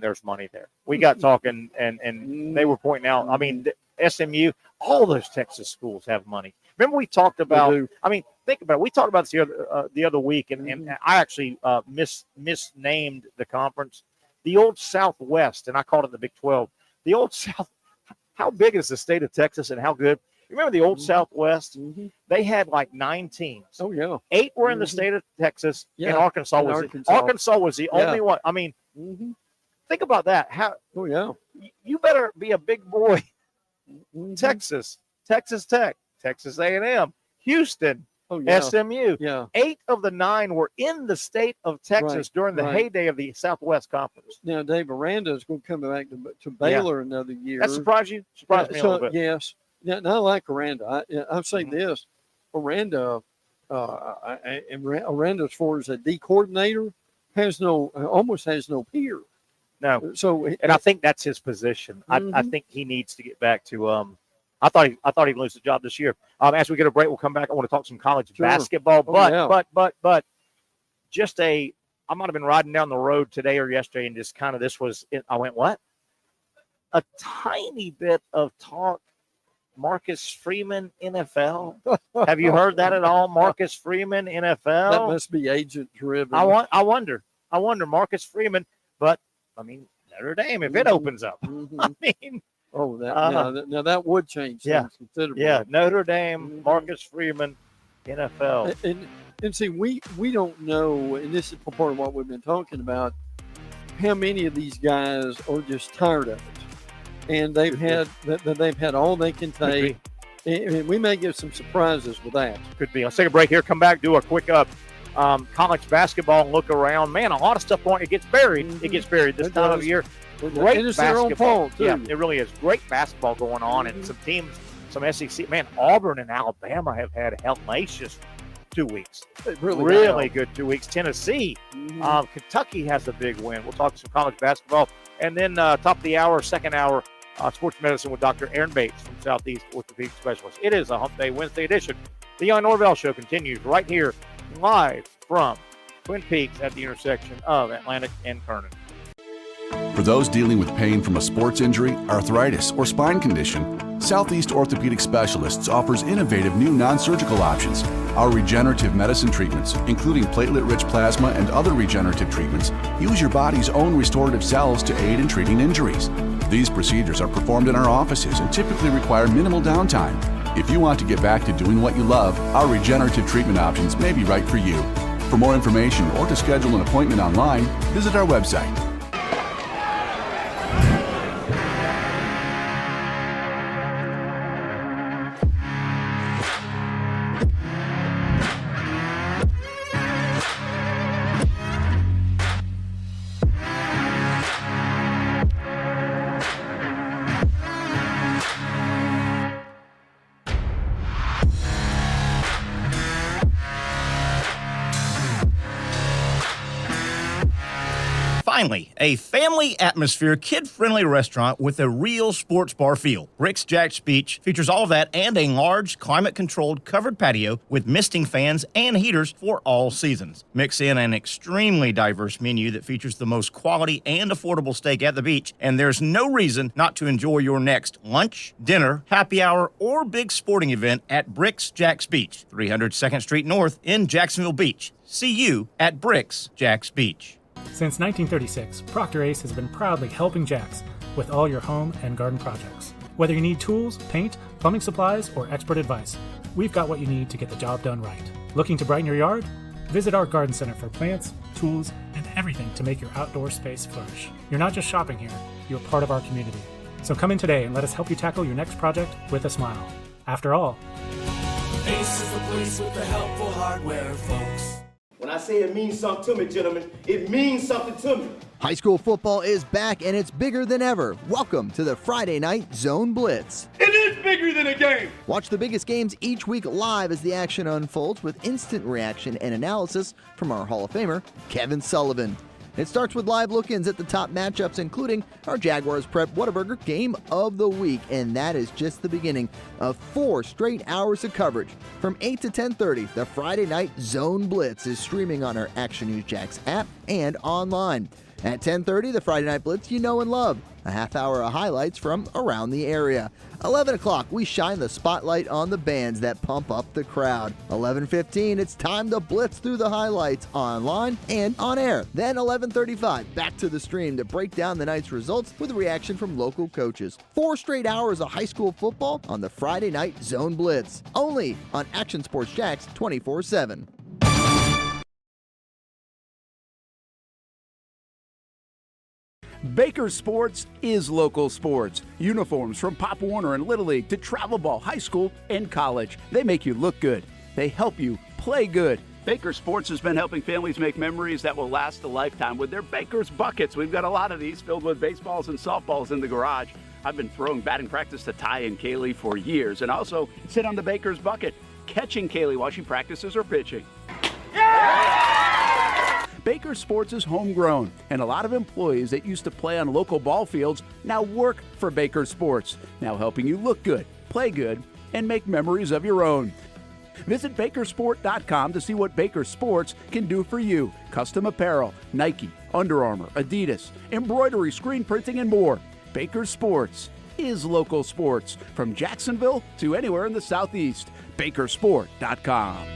there's money there. We got talking, and they were pointing out. I mean, SMU, all those Texas schools have money. Remember, we talked about. I mean, think about it. We talked about this the other week, and I actually misnamed the conference, the old Southwest, and I called it the Big 12. The old South. How big is the state of Texas, and how good? Remember the old Southwest? They had like 9 teams. Oh yeah, 8 were in the state of Texas, and Arkansas was the only one. I mean, think about that. How? Oh yeah, you better be a big boy. Texas Tech, Texas A&M, Houston, SMU. Yeah, 8 of the 9 were in the state of Texas during the heyday of the Southwest Conference. Now Dave Aranda is going to come back to Baylor another year. That surprised you? Surprised me a little bit. Yes. Now, I like Aranda. I'll say this: Aranda, Aranda, as far as a D coordinator, almost has no peer. No. So, and I think that's his position. I think he needs to get back to. I thought he'd lose the job this year. As we get a break, we'll come back. I want to talk some college basketball, but just I might have been riding down the road today or yesterday, and just kind of this was. I went, what? A tiny bit of talk. Marcus Freeman, NFL. Have you heard that at all? Marcus Freeman, NFL. That must be agent driven. I wonder, Marcus Freeman. But I mean, Notre Dame, if it opens up, I mean, now that would change things considerably. Yeah, Notre Dame, Marcus Freeman, NFL. And see, we don't know, and this is part of what we've been talking about, how many of these guys are just tired of it. And they've had all they can take, and we may get some surprises with that. Could be. Let's take a break here. Come back, do a quick college basketball and look around. Man, a lot of stuff going. It gets buried. It gets buried this time of year. Great and it's basketball. their own fault too. Yeah, it really is. Great basketball going on, and some teams, some SEC. Man, Auburn and Alabama have had hellacious 2 weeks. Really good 2 weeks. Tennessee, Kentucky has a big win. We'll talk some college basketball, and then top of the hour, second hour. Sports medicine with Dr. Aaron Bates from Southeast Orthopedic Specialist. It is a Hump Day Wednesday edition. The Young Norvelle Show continues right here, live from Twin Peaks at the intersection of Atlantic and Kernan. For those dealing with pain from a sports injury, arthritis, or spine condition, Southeast Orthopedic Specialists offers innovative new non-surgical options. Our regenerative medicine treatments, including platelet-rich plasma and other regenerative treatments, use your body's own restorative cells to aid in treating injuries. These procedures are performed in our offices and typically require minimal downtime. If you want to get back to doing what you love, our regenerative treatment options may be right for you. For more information or to schedule an appointment online, visit our website. Finally, a family atmosphere, kid-friendly restaurant with a real sports bar feel. Rick's Jack's Beach features all of that and a large, climate-controlled covered patio with misting fans and heaters for all seasons. Mix in an extremely diverse menu that features the most quality and affordable steak at the beach, and there's no reason not to enjoy your next lunch, dinner, happy hour, or big sporting event at Rick's Jack's Beach, 300 2nd Street North in Jacksonville Beach. See you at Rick's Jack's Beach. Since 1936, Procter Ace has been proudly helping Jax with all your home and garden projects. Whether you need tools, paint, plumbing supplies, or expert advice, we've got what you need to get the job done right. Looking to brighten your yard? Visit our garden center for plants, tools, and everything to make your outdoor space flourish. You're not just shopping here, you're part of our community. So come in today and let us help you tackle your next project with a smile. After all, Ace is the place with the helpful hardware, folks. When I say it means something to me, gentlemen, it means something to me. High school football is back and it's bigger than ever. Welcome to the Friday Night Zone Blitz. It is bigger than a game. Watch the biggest games each week live as the action unfolds with instant reaction and analysis from our Hall of Famer, Kevin Sullivan. It starts with live look-ins at the top matchups, including our Jaguars Prep Whataburger Game of the Week, and that is just the beginning of 4 straight hours of coverage. From 8 to 10:30, the Friday Night Zone Blitz is streaming on our Action News Jax app and online. At 10:30, the Friday Night Blitz you know and love. A half hour of highlights from around the area. 11 o'clock, we shine the spotlight on the bands that pump up the crowd. 11:15, it's time to blitz through the highlights online and on air. Then 11:35, back to the stream to break down the night's results with a reaction from local coaches. 4 straight hours of high school football on the Friday Night Zone Blitz. Only on Action Sports Jax 24/7. Baker Sports is local sports. Uniforms from Pop Warner and Little League to travel ball, high school, and college. They make you look good. They help you play good. Baker Sports has been helping families make memories that will last a lifetime with their Baker's Buckets. We've got a lot of these filled with baseballs and softballs in the garage. I've been throwing batting practice to Ty and Kaylee for years and also sit on the Baker's Bucket, catching Kaylee while she practices her pitching. Baker Sports is homegrown, and a lot of employees that used to play on local ball fields now work for Baker Sports, now helping you look good, play good, and make memories of your own. Visit Bakersport.com to see what Baker Sports can do for you. Custom apparel, Nike, Under Armour, Adidas, embroidery, screen printing, and more. Baker Sports is local sports from Jacksonville to anywhere in the Southeast. Bakersport.com.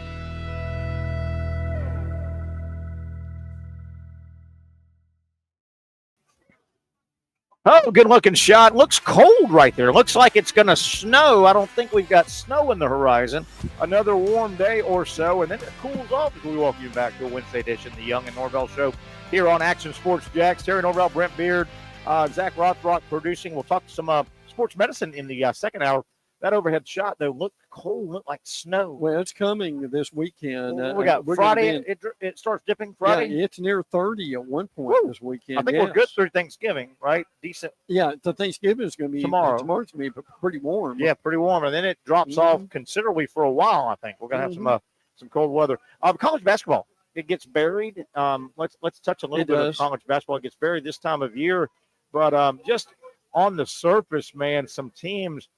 Oh, good looking shot. Looks cold right there. Looks like it's going to snow. I don't think we've got snow in the horizon. Another warm day or so, and then it cools off as we welcome you back to a Wednesday edition of the Young and Norvelle Show here on Action Sports Jax. Terry Norvelle, Brent Beard, Zach Rothrock producing. We'll talk some sports medicine in the second hour. That overhead shot, though, looked cold, looked like snow. Well, it's coming this weekend. We got Friday. It starts dipping Friday. Yeah, it's near 30 at one point this weekend. I think we're good through Thanksgiving, right? Decent. Yeah, the Thanksgiving is going to be tomorrow. Tomorrow's going to be pretty warm. Yeah, pretty warm, and then it drops off considerably for a while. I think we're going to have some cold weather. College basketball, it gets buried. Let's touch a little bit of college basketball. It gets buried this time of year, but just on the surface, man, some teams.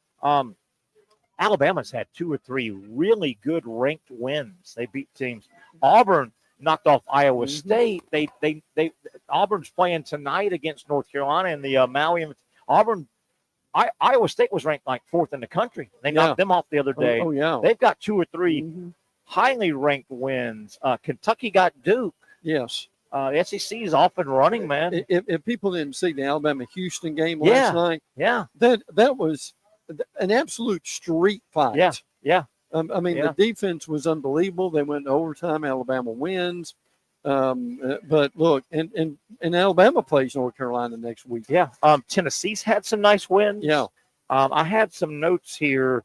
Alabama's had 2 or 3 really good ranked wins. They beat teams. Auburn knocked off Iowa State. They Auburn's playing tonight against North Carolina in the Maui. Iowa State was ranked like 4th in the country. They knocked them off the other day. They've got 2 or 3 highly ranked wins. Kentucky got Duke. Yes. The SEC is off and running, man. If people didn't see the Alabama-Houston game last night, that was an absolute street fight. Yeah. The defense was unbelievable. They went to overtime. Alabama wins. But look, and Alabama plays North Carolina next week. Yeah. Tennessee's had some nice wins. Yeah. I had some notes here.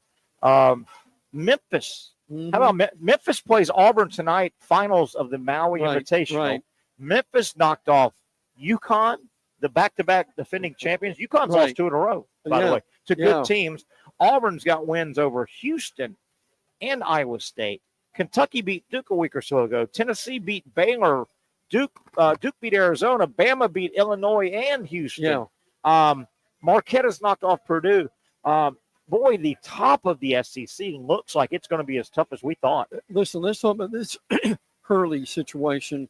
Memphis. How about Memphis plays Auburn tonight, finals of the Maui Invitational. Right. Memphis knocked off UConn, the back-to-back defending champions. UConn's lost 2 in a row, by the way, to good teams. Auburn's got wins over Houston and Iowa State. Kentucky beat Duke a week or so ago. Tennessee beat Baylor. Duke beat Arizona. Bama beat Illinois and Houston. Marquette has knocked off Purdue. Boy, the top of the SEC looks like it's going to be as tough as we thought. Listen, let's talk about this Hurley situation.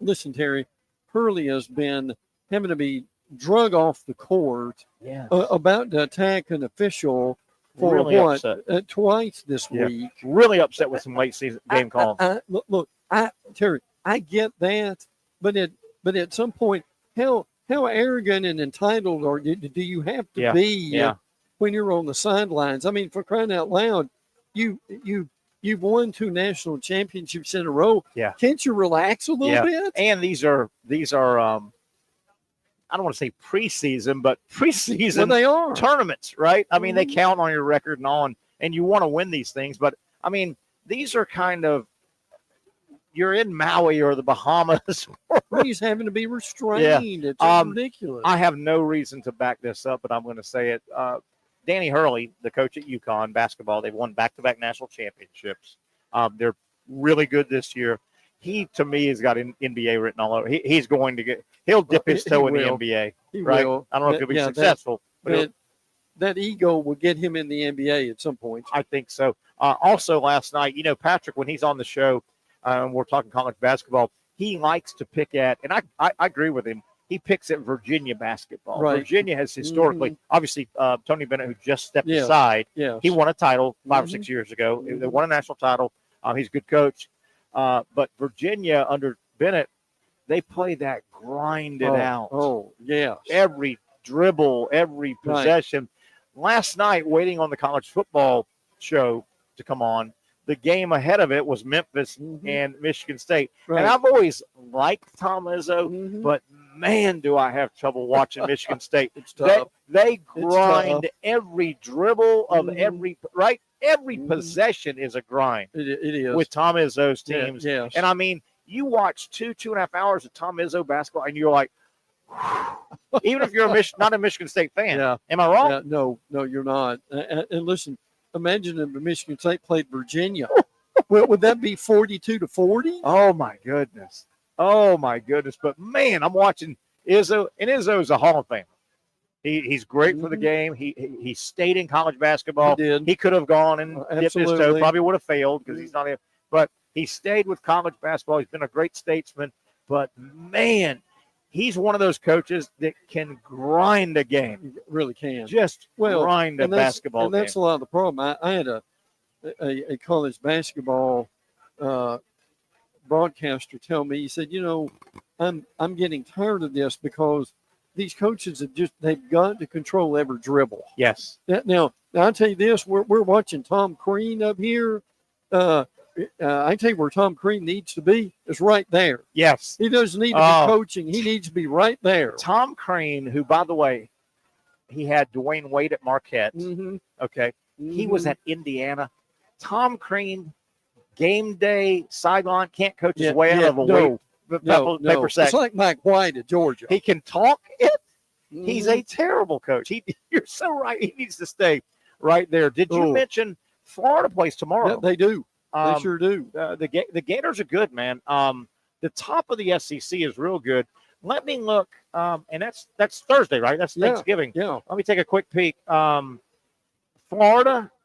Listen, Terry, Hurley has been having to be drug off the court about to attack an official for really twice this week. Really upset with some late season game calls. Terry, I get that, but at some point, how arrogant and entitled do you have to be when you're on the sidelines? I mean, for crying out loud, you've won 2 national championships in a row. Yeah. Can't you relax a little bit? And these are I don't want to say preseason, but preseason they are tournaments, right? I mean, they count on your record and all, and you want to win these things. But, I mean, these are kind of – you're in Maui or the Bahamas. He's having to be restrained. It's ridiculous. I have no reason to back this up, but I'm going to say it. Danny Hurley, the coach at UConn basketball, they've won back-to-back national championships. They're really good this year. He, to me, has got NBA written all over. He's going to he'll dip his toe in the NBA, right? Will. I don't know if he'll be successful. That ego will get him in the NBA at some point. I think so. Also, last night, Patrick, when he's on the show, we're talking college basketball, he likes to pick at, and I agree with him, he picks at Virginia basketball. Right. Virginia has historically, obviously, Tony Bennett, who just stepped aside, he won a title 5 or 6 years ago. They won a national title. He's a good coach. But Virginia under Bennett, they play that grinded out. Oh, yeah. Every dribble, every possession. Right. Last night, waiting on the college football show to come on, the game ahead of it was Memphis and Michigan State. Right. And I've always liked Tom Izzo, but man, do I have trouble watching Michigan State. It's tough. They grind every dribble of every possession is a grind. It is. With Tom Izzo's teams. Yes. And I mean, you watch 2.5 hours of Tom Izzo basketball and you're like, even if you're not a Michigan State fan. Yeah. Am I wrong? No, you're not. And listen, imagine if Michigan State played Virginia. Would that be 42-40? Oh my goodness. Oh my goodness! But man, I'm watching Izzo, and Izzo's a Hall of Famer. He's great for the game. He stayed in college basketball. He did. He could have gone and dipped his toe. Absolutely. Probably would have failed because he's not in. But he stayed with college basketball. He's been a great statesman. But man, he's one of those coaches that can grind a game. Really can. Just grind a basketball game. And that's a lot of the problem. I had a college basketball broadcaster tell me, he said, I'm getting tired of this because these coaches they've got to control every dribble. Yes. Now I'll tell you this, we're watching Tom Crean up here. I tell you where Tom Crean needs to be is right there. Yes. He doesn't need to be coaching. He needs to be right there. Tom Crean, who, by the way, he had Dwayne Wade at Marquette. Okay. He was at Indiana. Tom Crean, game day, sideline, can't coach his way out of a weight. Paper sack. It's like Mike White at Georgia. He can talk it. He's a terrible coach. You're so right. He needs to stay right there. Did you mention Florida plays tomorrow? Yeah, they do. They sure do. The Gators are good, man. The top of the SEC is real good. Let me look, and that's Thursday, right? That's Thanksgiving. Yeah. Let me take a quick peek. Florida,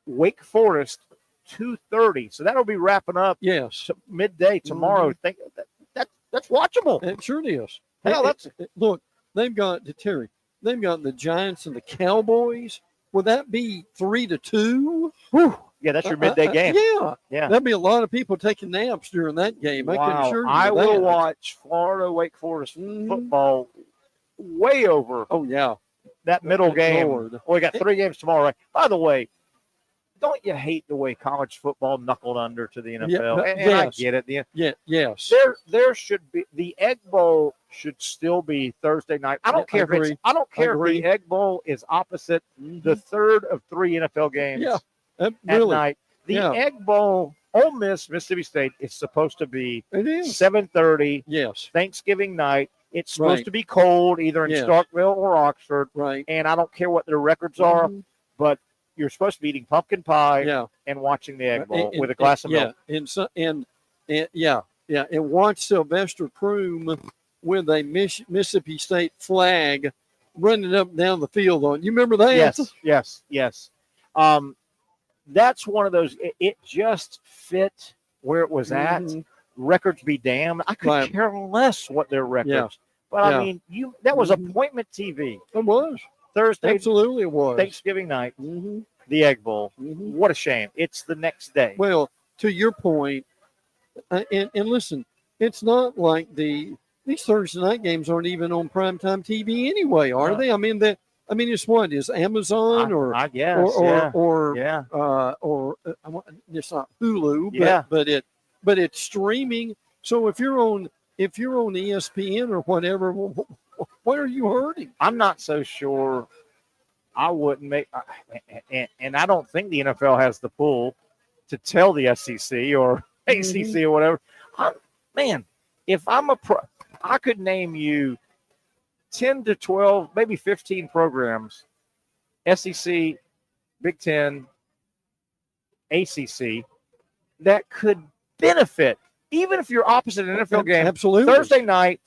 Wake Forest, 2:30. So that'll be wrapping up. Yes. Midday tomorrow. Think that's watchable. It sure is. Hell, look. They've got Terry. They've got the Giants and the Cowboys. Would that be 3-2? Whew. Yeah, that's your midday game. Yeah. That'd be a lot of people taking naps during that game. Wow. I can assure you I will that. watch Florida Wake Forest football way over. Oh yeah, that middle game. Lord. Well, we got 3 games tomorrow. Right? By the way, don't you hate the way college football knuckled under to the NFL? And I get it. Yes. There should be the Egg Bowl should still be Thursday night. I don't care if the Egg Bowl is opposite the third of 3 NFL games. At night. The Egg Bowl, Ole Miss, Mississippi State, is supposed to be 7:30. Yes. Thanksgiving night. It's supposed to be cold, either in Starkville or Oxford. Right. And I don't care what their records are, but you're supposed to be eating pumpkin pie and watching the Egg Bowl with a glass of milk. And watch Sylvester Croom with a Mississippi State flag running up and down the field on. You remember that? Yes. That's one of those. It just fit where it was at. Records be damned. I could care less what their records. But I mean, that was appointment TV. It was Thursday. Absolutely, it was Thanksgiving night. The Egg Bowl. What a shame. It's the next day. Well, to your point, and listen, it's not like these Thursday night games aren't even on primetime TV anyway, are they? I mean it's what is Amazon or I guess or it's not Hulu, but it's streaming. So if you're on ESPN or whatever, what are you hurting? I'm not so sure. I wouldn't make, and I don't think the NFL has the pull to tell the SEC or ACC or whatever. Man, if I'm a pro, I could name you 10 to 12, maybe 15 programs, SEC, Big Ten, ACC, that could benefit, even if you're opposite an NFL game. Absolutely. Thursday night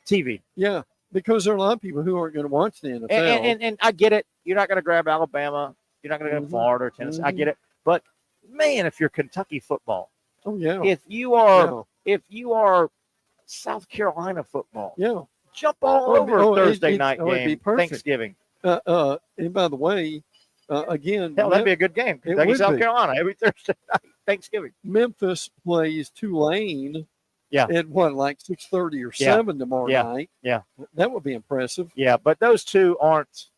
TV. Yeah, because there are a lot of people who aren't going to watch the NFL. And I get it. You're not going to grab Alabama. You're not going to grab Florida or Tennessee. I get it. But, man, if you're Kentucky football. Oh, yeah. If you are South Carolina football. Yeah. Jump all over Thursday night game, Thanksgiving. And by the way, again. Hell, that'd be a good game. Kentucky, South Carolina, every Thursday night, Thanksgiving. Memphis plays Tulane. Yeah. At what, like 6:30 or 7 tomorrow night? Yeah. That would be impressive. Yeah, but those two aren't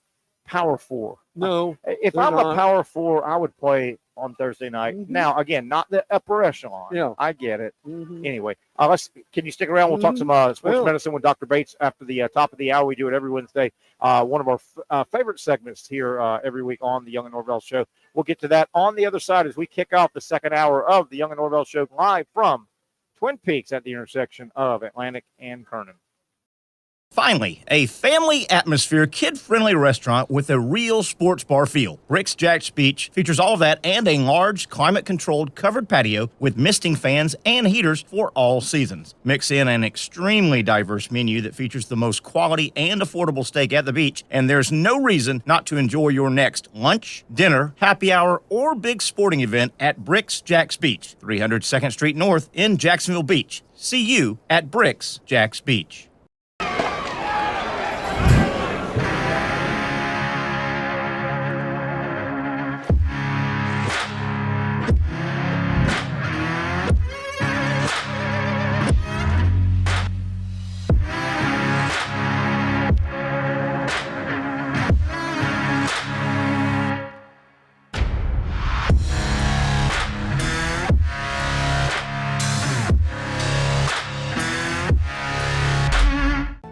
Power 4. No. If I'm a Power 4, I would play on Thursday night. Now, again, not the upper echelon. Yeah. I get it. Anyway, can you stick around? We'll talk some sports medicine with Dr. Bates after the top of the hour. We do it every Wednesday. One of our favorite segments here every week on the Young and Norvelle Show. We'll get to that on the other side as we kick off the second hour of the Young and Norvelle Show live from Twin Peaks at the intersection of Atlantic and Kernan. Finally, a family atmosphere, kid-friendly restaurant with a real sports bar feel. Rick's Jack's Beach features all of that and a large, climate-controlled covered patio with misting fans and heaters for all seasons. Mix in an extremely diverse menu that features the most quality and affordable steak at the beach, and there's no reason not to enjoy your next lunch, dinner, happy hour, or big sporting event at Rick's Jack's Beach, 300 2nd Street North in Jacksonville Beach. See you at Rick's Jack's Beach.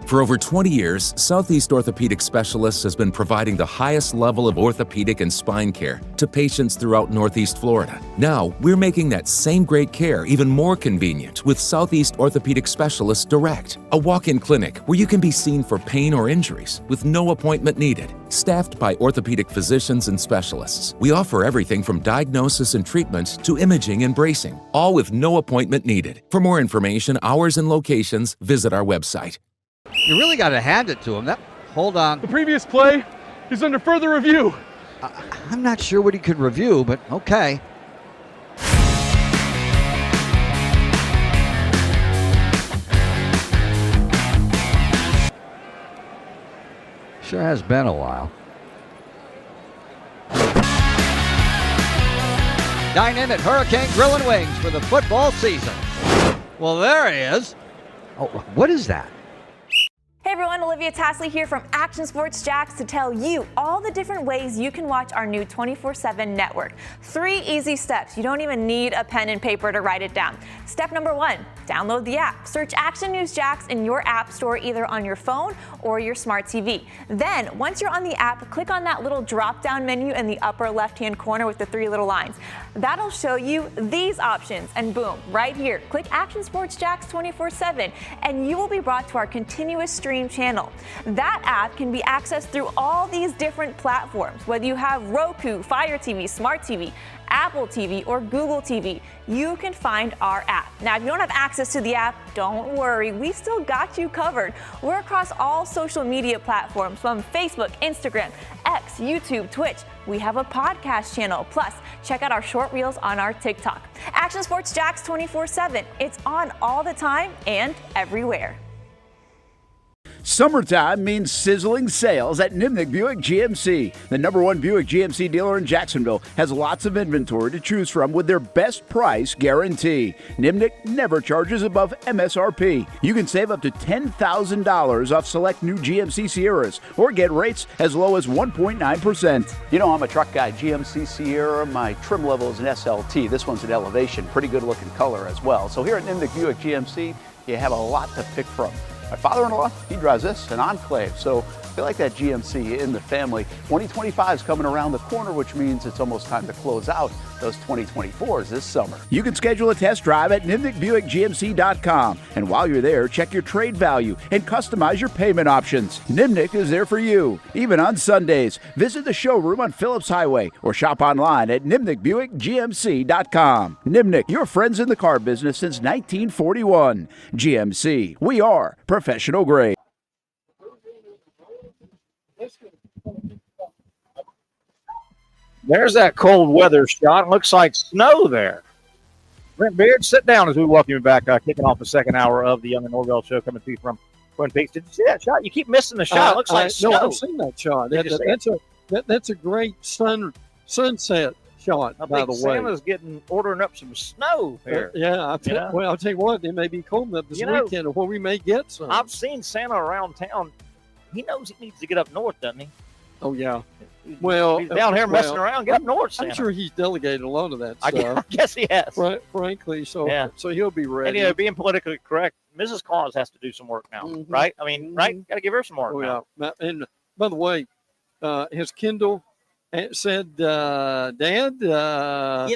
For over 20 years, Southeast Orthopedic Specialists has been providing the highest level of orthopedic and spine care to patients throughout Northeast Florida. Now, we're making that same great care even more convenient with Southeast Orthopedic Specialists Direct, a walk-in clinic where you can be seen for pain or injuries with no appointment needed. Staffed by orthopedic physicians and specialists, we offer everything from diagnosis and treatment to imaging and bracing, all with no appointment needed. For more information, hours, and locations, visit our website. You really got to hand it to him. Hold on. The previous play is under further review. I'm not sure what he could review, but okay. Sure has been a while. Dynamic Hurricane Grill and Wings for the football season. Well, there he is. Oh, what is that? Hey everyone, Olivia Tasley here from Action Sports Jacks to tell you all the different ways you can watch our new 24/7 network. 3 easy steps. You don't even need a pen and paper to write it down. Step number 1, download the app. Search Action News Jacks in your app store either on your phone or your smart TV. Then, once you're on the app, click on that little drop-down menu in the upper left-hand corner with the 3 little lines. That'll show you these options, and boom, right here, click Action Sports Jacks 24/7, and you will be brought to our continuous stream channel. That app can be accessed through all these different platforms. Whether you have Roku, Fire TV, Smart TV, Apple TV, or Google TV, you can find our app. Now, if you don't have access to the app, don't worry, we still got you covered. We're across all social media platforms from Facebook, Instagram, X, YouTube, Twitch. We have a podcast channel. Plus, check out our short reels on our TikTok. Action Sports Jacks 24/7. It's on all the time and everywhere. Summertime means sizzling sales at Nimnick Buick GMC. The #1 Buick GMC dealer in Jacksonville has lots of inventory to choose from with their best price guarantee. Nimnick never charges above MSRP. You can save up to $10,000 off select new GMC Sierras or get rates as low as 1.9%. You know, I'm a truck guy. GMC Sierra, my trim level is an SLT. This one's an Elevation. Pretty good looking color as well. So here at Nimnick Buick GMC, you have a lot to pick from. My father-in-law, he drives this, an Enclave, so I feel like that GMC in the family. 2025 is coming around the corner, which means it's almost time to close out those 2024s this summer. You can schedule a test drive at NimnickBuickGMC.com, and while you're there, check your trade value and customize your payment options. Nimnick is there for you, even on Sundays. Visit the showroom on Phillips Highway or shop online at NimnickBuickGMC.com. Nimnick, your friends in the car business since 1941. GMC, we are professional grade. There's that cold weather shot. Looks like snow there. Brent Beard, sit down as we welcome you back, kicking off the second hour of the Young and Norvelle show coming to you from Twin Peaks. Did you see that shot? You keep missing the shot. It looks like snow. No, I've seen that shot. That's a great sunset shot, by the way. Santa's ordering up some snow here. I'll tell you what, it may be cold enough this weekend where we may get some. I've seen Santa around town. He knows he needs to get up north, doesn't he? Oh, yeah. Well, he's down here messing around. Get up north, Santa. I'm sure he's delegated a lot of that stuff. I guess he has. Frankly, so he'll be ready. And being politically correct, Mrs. Claus has to do some work now, right? I mean, right? Got to give her some work now. Yeah. And by the way, has Kendall said, Dad, I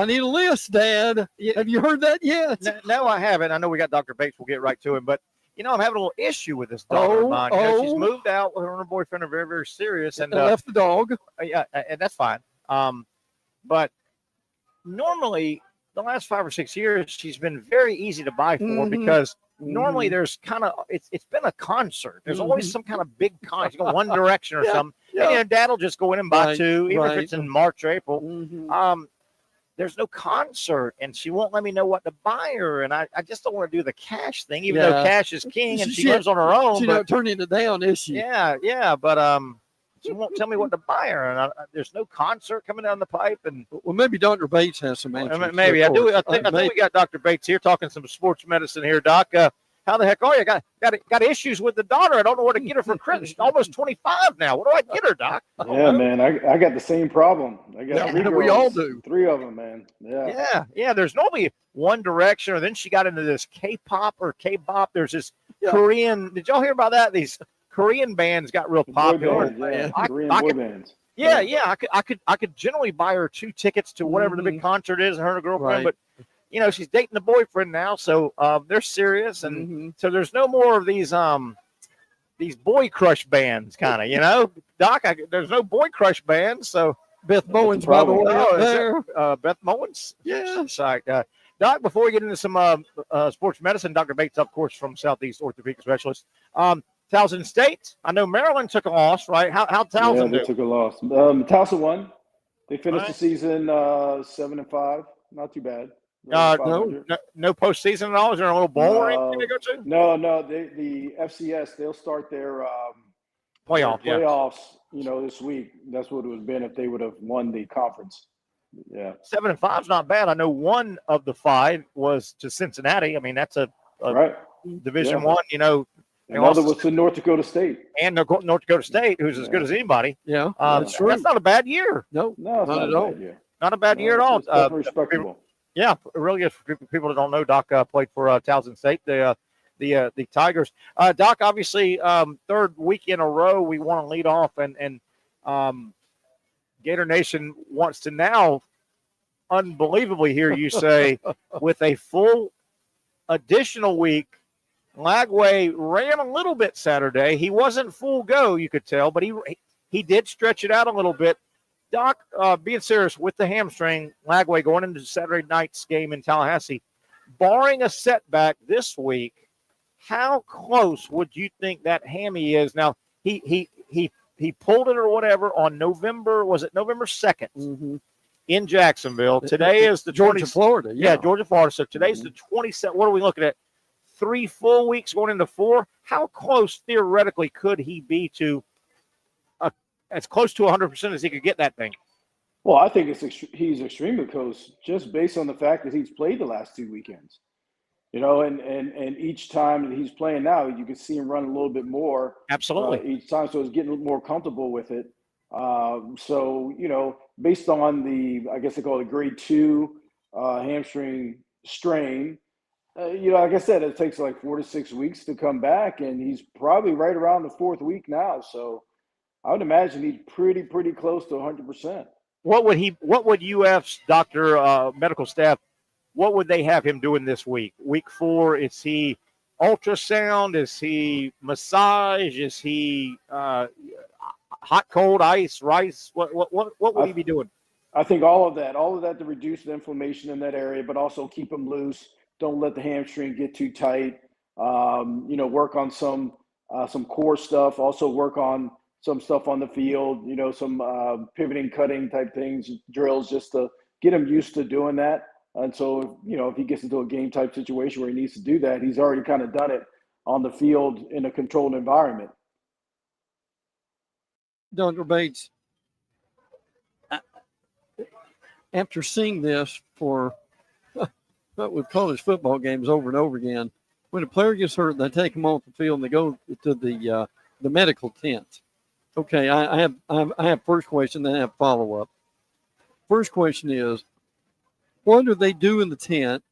need a list, Dad. Have you heard that yet? No, I haven't. I know we got Dr. Bates. We'll get right to him. But, I'm having a little issue with this daughter of mine. She's Oh. moved out with her and her boyfriend are very, very serious. And left the dog. Yeah, and that's fine. But normally the last 5 or 6 years, she's been very easy to buy for because normally there's kind of, it's been a concert. There's always some kind of big concert, One Direction or something. Yeah. And Dad will just go in and buy two, even if it's in March or April. There's no concert, and she won't let me know what to buy her, and I just don't want to do the cash thing, even though cash is king, and she lives on her own. She's not turning it down, is she? Yeah, but she won't tell me what to buy her, and there's no concert coming down the pipe. And well, maybe Dr. Bates has some answers. Maybe I do. I think we got Dr. Bates here talking some sports medicine here, Doc. How the heck are you? Got issues with the daughter. I don't know what to get her for Christmas. She's almost 25 now. What do I get her, Doc? Yeah, man. I got the same problem. I got 3 girls, we all do. 3 of them, man. Yeah. There's normally One Direction, or then she got into this K-pop or K-bop. There's this Korean. Did y'all hear about that? These Korean bands got real popular. Korean boy bands. Yeah. I could generally buy her 2 tickets to whatever the big concert is, and her and her girlfriend, but. She's dating a boyfriend now, so they're serious, and so there's no more of these boy crush bands, kind of, Doc. There's no boy crush bands, so Beth Mowens, by the way, Beth Mowens, yeah. Sorry, Doc. Before we get into some sports medicine, Dr. Bates, of course, from Southeast Orthopedic Specialist. Towson State. I know Maryland took a loss, right? How Towson? Yeah, they took a loss. Towson won. They finished the season 7-5. Not too bad. No postseason at all. Is there a little bowl or anything to go to? No. The FCS, they'll start their playoffs. This week. That's what it would have been if they would have won the conference. Yeah, 7-5 is not bad. I know one of the 5 was to Cincinnati. I mean, that's a Division One. Another was to North Dakota State. And North Dakota State, who's as good as anybody. Yeah, that's true. That's not a bad year. No, not at all. Not a bad year at all. Definitely respectable. Yeah, really good for people that don't know. Doc played for Towson State, the Tigers. Doc, obviously, 3rd week in a row, we want to lead off, and Gator Nation wants to now, unbelievably, hear you say, with a full additional week. Lagway ran a little bit Saturday. He wasn't full go, you could tell, but he did stretch it out a little bit. Doc, being serious, with the hamstring, Lagway going into Saturday night's game in Tallahassee, barring a setback this week, how close would you think that hammy is? Now, he pulled it or whatever on November 2nd in Jacksonville. Today is the Georgia, Florida. Yeah, Georgia, Florida. So today's the 27th. What are we looking at? 3 full weeks going into 4. How close theoretically could he be to as close to 100% as he could get that thing? Well, I think he's extremely close just based on the fact that he's played the last 2 weekends. And each time that he's playing now, you can see him run a little bit more. Absolutely. Each time, so he's getting more comfortable with it. Based on the, I guess they call it grade 2 hamstring strain, like I said, it takes like 4 to 6 weeks to come back, and he's probably right around the 4th week now. So I would imagine he's pretty close to 100%. What would UF's doctor, medical staff, what would they have him doing this week? Week 4, is he ultrasound? Is he massage? Is he hot, cold, ice, rice? What would he be doing? I think all of that to reduce the inflammation in that area, but also keep him loose. Don't let the hamstring get too tight. Work on some core stuff. Also work on some stuff on the field. Some pivoting, cutting type things, drills, just to get him used to doing that. And so, if he gets into a game type situation where he needs to do that, he's already kind of done it on the field in a controlled environment. Dr. Bates, after seeing this for with college football games over and over again, when a player gets hurt, they take him off the field and they go to the medical tent. Okay, I have first question, then I have follow up. First question is, what do they do in the tent?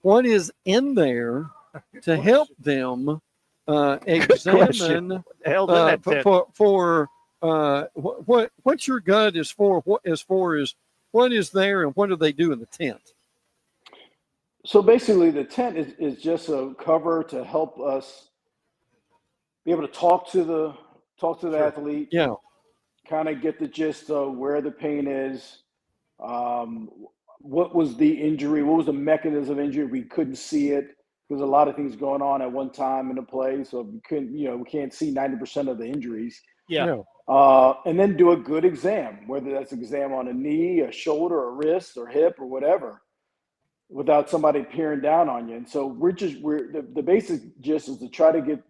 What is in there to help them examine what's your gut as far as what is there and what do they do in the tent? So basically, the tent is just a cover to help us be able to talk to the athlete. Yeah. Kind of get the gist of where the pain is. What was the injury? What was the mechanism of injury? We couldn't see it. There's a lot of things going on at one time in the play, so we can't see 90% of the injuries. Yeah. And then do a good exam, whether that's an exam on a knee, a shoulder, a wrist, or hip, or whatever, without somebody peering down on you. And so the basic gist is to try to get,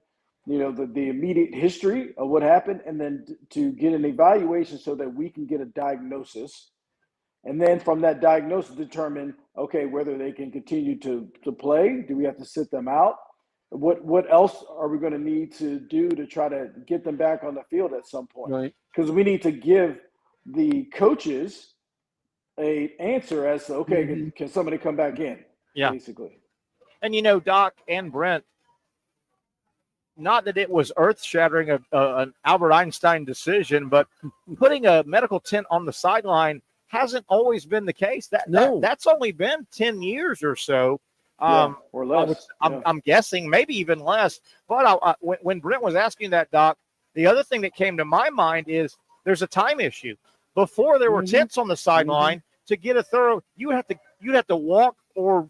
the immediate history of what happened, and then to get an evaluation so that we can get a diagnosis. And then from that diagnosis, determine, okay, whether they can continue to play. Do we have to sit them out? What else are we going to need to do to try to get them back on the field at some point? Right. Because we need to give the coaches an answer as to, okay, can somebody come back in? Yeah. Basically. And, Doc and Brent, not that it was earth-shattering, an Albert Einstein decision, but putting a medical tent on the sideline hasn't always been the case. That's only been 10 years or so. Or less. I'm guessing maybe even less. But when Brent was asking that, Doc, the other thing that came to my mind is there's a time issue. Before there were tents on the sideline, to get a thorough, you'd have to walk or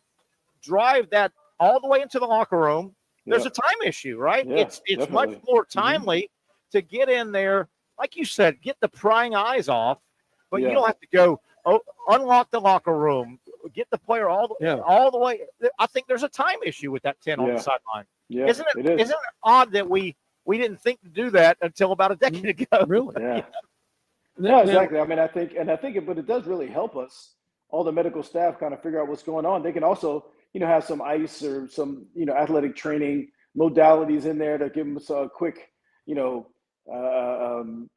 drive that all the way into the locker room. There's a time issue, right? Yeah, it's much more timely to get in there, like you said, get the prying eyes off. But you don't have to go unlock the locker room, get the player all the way. I think there's a time issue with that tent on the sideline. Yeah, isn't it odd that we didn't think to do that until about a decade ago? Really? Yeah. No, exactly. I mean, I think but it does really help us, all the medical staff, kind of figure out what's going on. They can also, have some ice or some, athletic training modalities in there to give them a quick,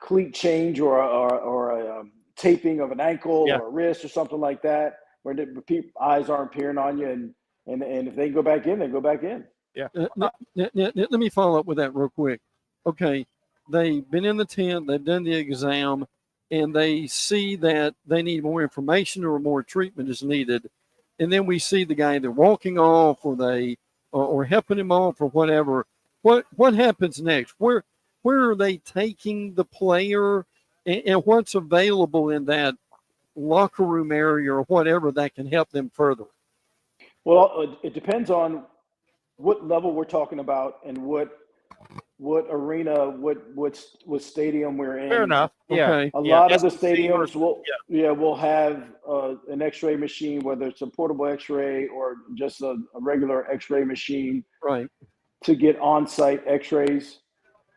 cleat change or a taping of an ankle or a wrist or something like that, where the eyes aren't peering on you, and if they go back in, they go back in. Yeah. Let me follow up with that real quick. Okay, they've been in the tent, they've done the exam, and they see that they need more information or more treatment is needed, and then we see the guy either walking off or helping him off or whatever. What happens next? Where are they taking the player? And what's available in that locker room area or whatever that can help them further? Well, it depends on what level we're talking about and what arena, what stadium we're in. Fair enough. Yeah. Okay. A lot of the stadiums will have an X-ray machine, whether it's a portable X-ray or just a regular X-ray machine, right, to get on-site X-rays.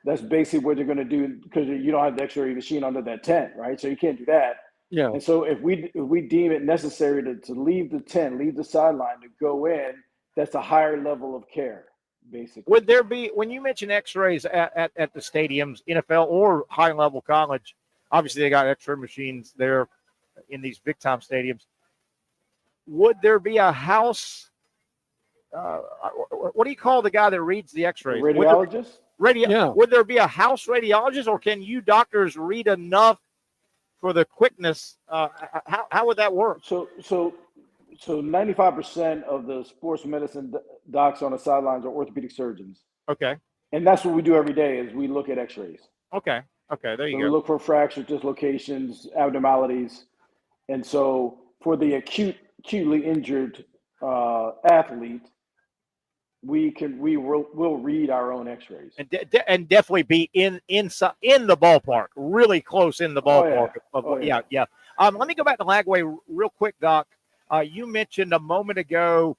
That's basically what they're going to do, because you don't have the X-ray machine under that tent, right? So you can't do that. Yeah. And so if we deem it necessary to leave the tent, leave the sideline to go in, that's a higher level of care, basically. Would there be, when you mention X-rays at the stadiums, NFL or high-level college, obviously they got X-ray machines there in these big-time stadiums. Would there be a house? What do you call the guy that reads the X-rays? Radiologist? Would there be a house radiologist, or can you doctors read enough for the quickness? How would that work? So 95% of the sports medicine docs on the sidelines are orthopedic surgeons. Okay. And that's what we do every day, is we look at X-rays. Okay. There you go. We look for fractures, dislocations, abnormalities. And so for the acutely injured athlete, we'll read our own X-rays and definitely be in the ballpark, really close in the ballpark. Yeah. Let me go back to Lagway real quick, Doc. You mentioned a moment ago,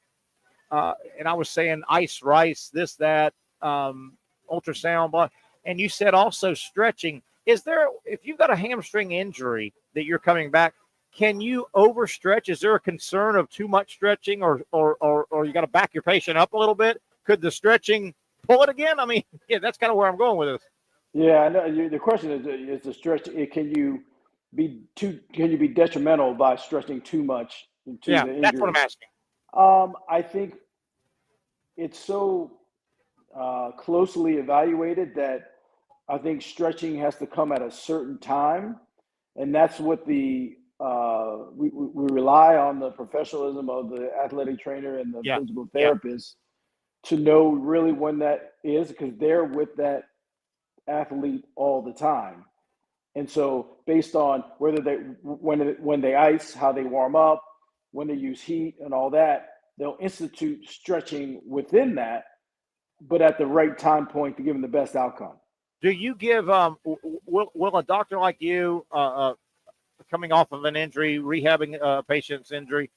and I was saying ice, rice, this, that, ultrasound, blah, and you said also stretching. Is there, if you've got a hamstring injury that you're coming back, can you overstretch? Is there a concern of too much stretching, or you got to back your patient up a little bit? Could the stretching pull it again? I mean, yeah, that's kind of where I'm going with this. Yeah, I know. The question is the stretch. Can you be detrimental by stretching too much? The injury? That's what I'm asking. I think it's so closely evaluated that I think stretching has to come at a certain time, and that's what we rely on the professionalism of the athletic trainer and the physical therapist to know really when that is, because they're with that athlete all the time. And so based on whether when they ice, how they warm up, when they use heat and all that, they'll institute stretching within that, but at the right time point to give them the best outcome. Do you give will a doctor like you coming off of an injury, rehabbing a patient's injury,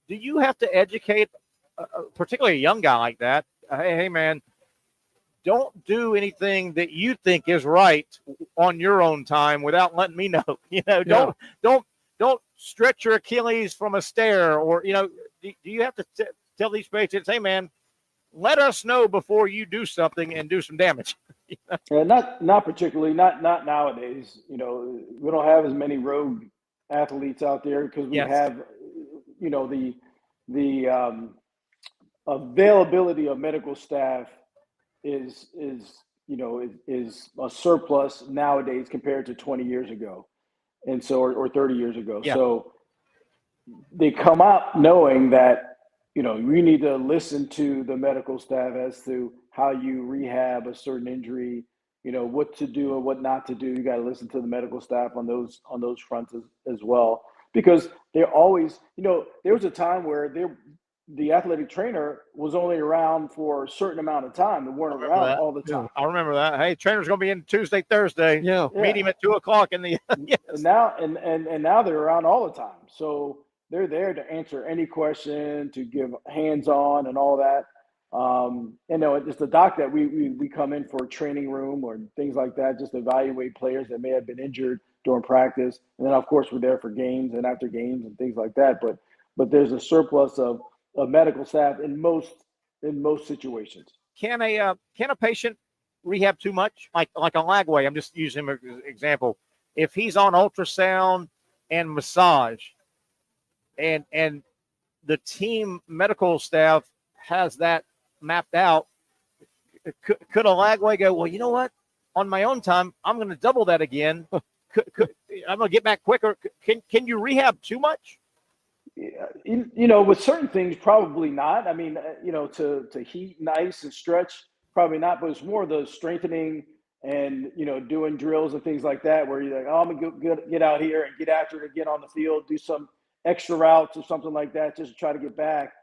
do you have to educate particularly a young guy like that? Hey man, don't do anything that you think is right on your own time without letting me know. Don't stretch your Achilles from a stair, or do you have to tell these patients, hey man, let us know before you do something and do some damage? Not particularly, not nowadays. We don't have as many rogue athletes out there because we have, the availability of medical staff is a surplus nowadays compared to 20 years ago, and so or 30 years ago. Yeah. So they come out knowing that you need to listen to the medical staff as to how you rehab a certain injury, what to do and what not to do. You got to listen to the medical staff on those fronts as well, because they're always, there was a time where the athletic trainer was only around for a certain amount of time and weren't around all the time. I remember that. Hey, trainer's going to be in Tuesday, Thursday. Yeah. Meet him at 2:00 in the. Yes. And now they're around all the time. So they're there to answer any question, to give hands-on and all that. It's the doc that we come in for a training room or things like that, just to evaluate players that may have been injured during practice. And then of course we're there for games and after games and things like that. But there's a surplus of medical staff in most situations. Can a patient rehab too much? Like on Lagway, I'm just using him as an example. If he's on ultrasound and massage, and the team medical staff has that mapped out, could a Lagway go, well, you know what? On my own time, I'm going to double that again. I'm going to get back quicker. Can you rehab too much? With certain things, probably not. I mean, to heat and ice and stretch, probably not. But it's more the strengthening and doing drills and things like that, where you're like, oh, I'm gonna get out here and get after it, get on the field, do some extra routes or something like that, just to try to get back.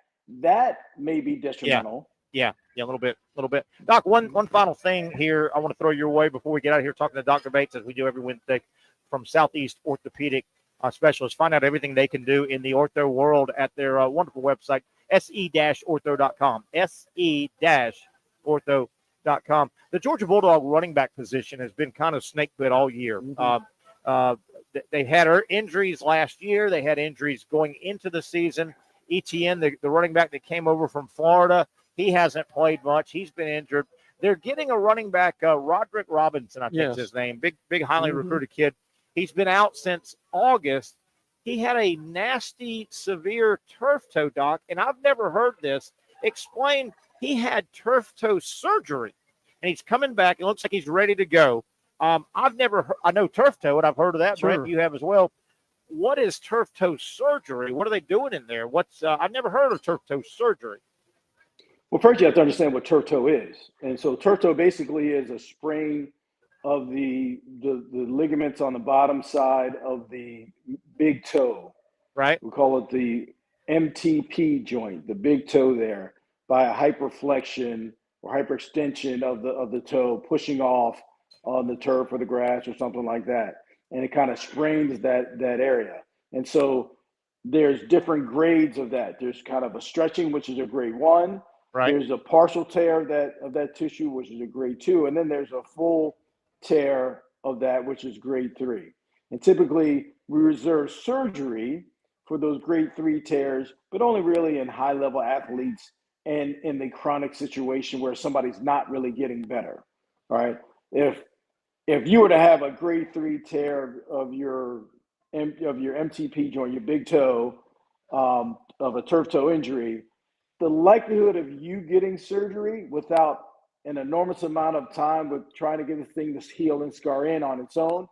That may be detrimental. Yeah, a little bit. Doc, one final thing here I want to throw your way before we get out of here talking to Dr. Bates, as we do every Wednesday, from Southeast Orthopedic Specialists. Find out everything they can do in the ortho world at their wonderful website, se-ortho.com, se-ortho.com. The Georgia Bulldog running back position has been kind of snake bit all year. They had injuries last year. They had injuries going into the season. Etienne, the running back that came over from Florida, he hasn't played much. He's been injured. They're getting a running back, Roderick Robinson, I think is his name, big, highly recruited kid. He's been out since August. He had a nasty, severe turf toe, Doc, and I've never heard this. Explain, he had turf toe surgery, and he's coming back. It looks like he's ready to go. I've never heard, I know turf toe, and I've heard of that. Sure. Brent, you have as well. What is turf toe surgery? What are they doing in there? I've never heard of turf toe surgery. Well, first you have to understand what turf toe is. And so turf toe basically is a sprain of the ligaments on the bottom side of the big toe. Right. We call it the MTP joint, the big toe there, by a hyperflexion or hyperextension of the toe pushing off on the turf or the grass or something like that. And it kind of sprains that area. And so there's different grades of that. There's kind of a stretching, which is a grade 1. Right. There's a partial tear of that tissue, which is a grade 2. And then there's a full tear of that, which is grade 3. And typically we reserve surgery for those grade 3 tears, but only really in high level athletes and in the chronic situation where somebody's not really getting better. All right. If you were to have a grade 3 tear of your MTP joint, your big toe, of a turf toe injury, the likelihood of you getting surgery without an enormous amount of time with trying to get the thing to heal and scar in on its own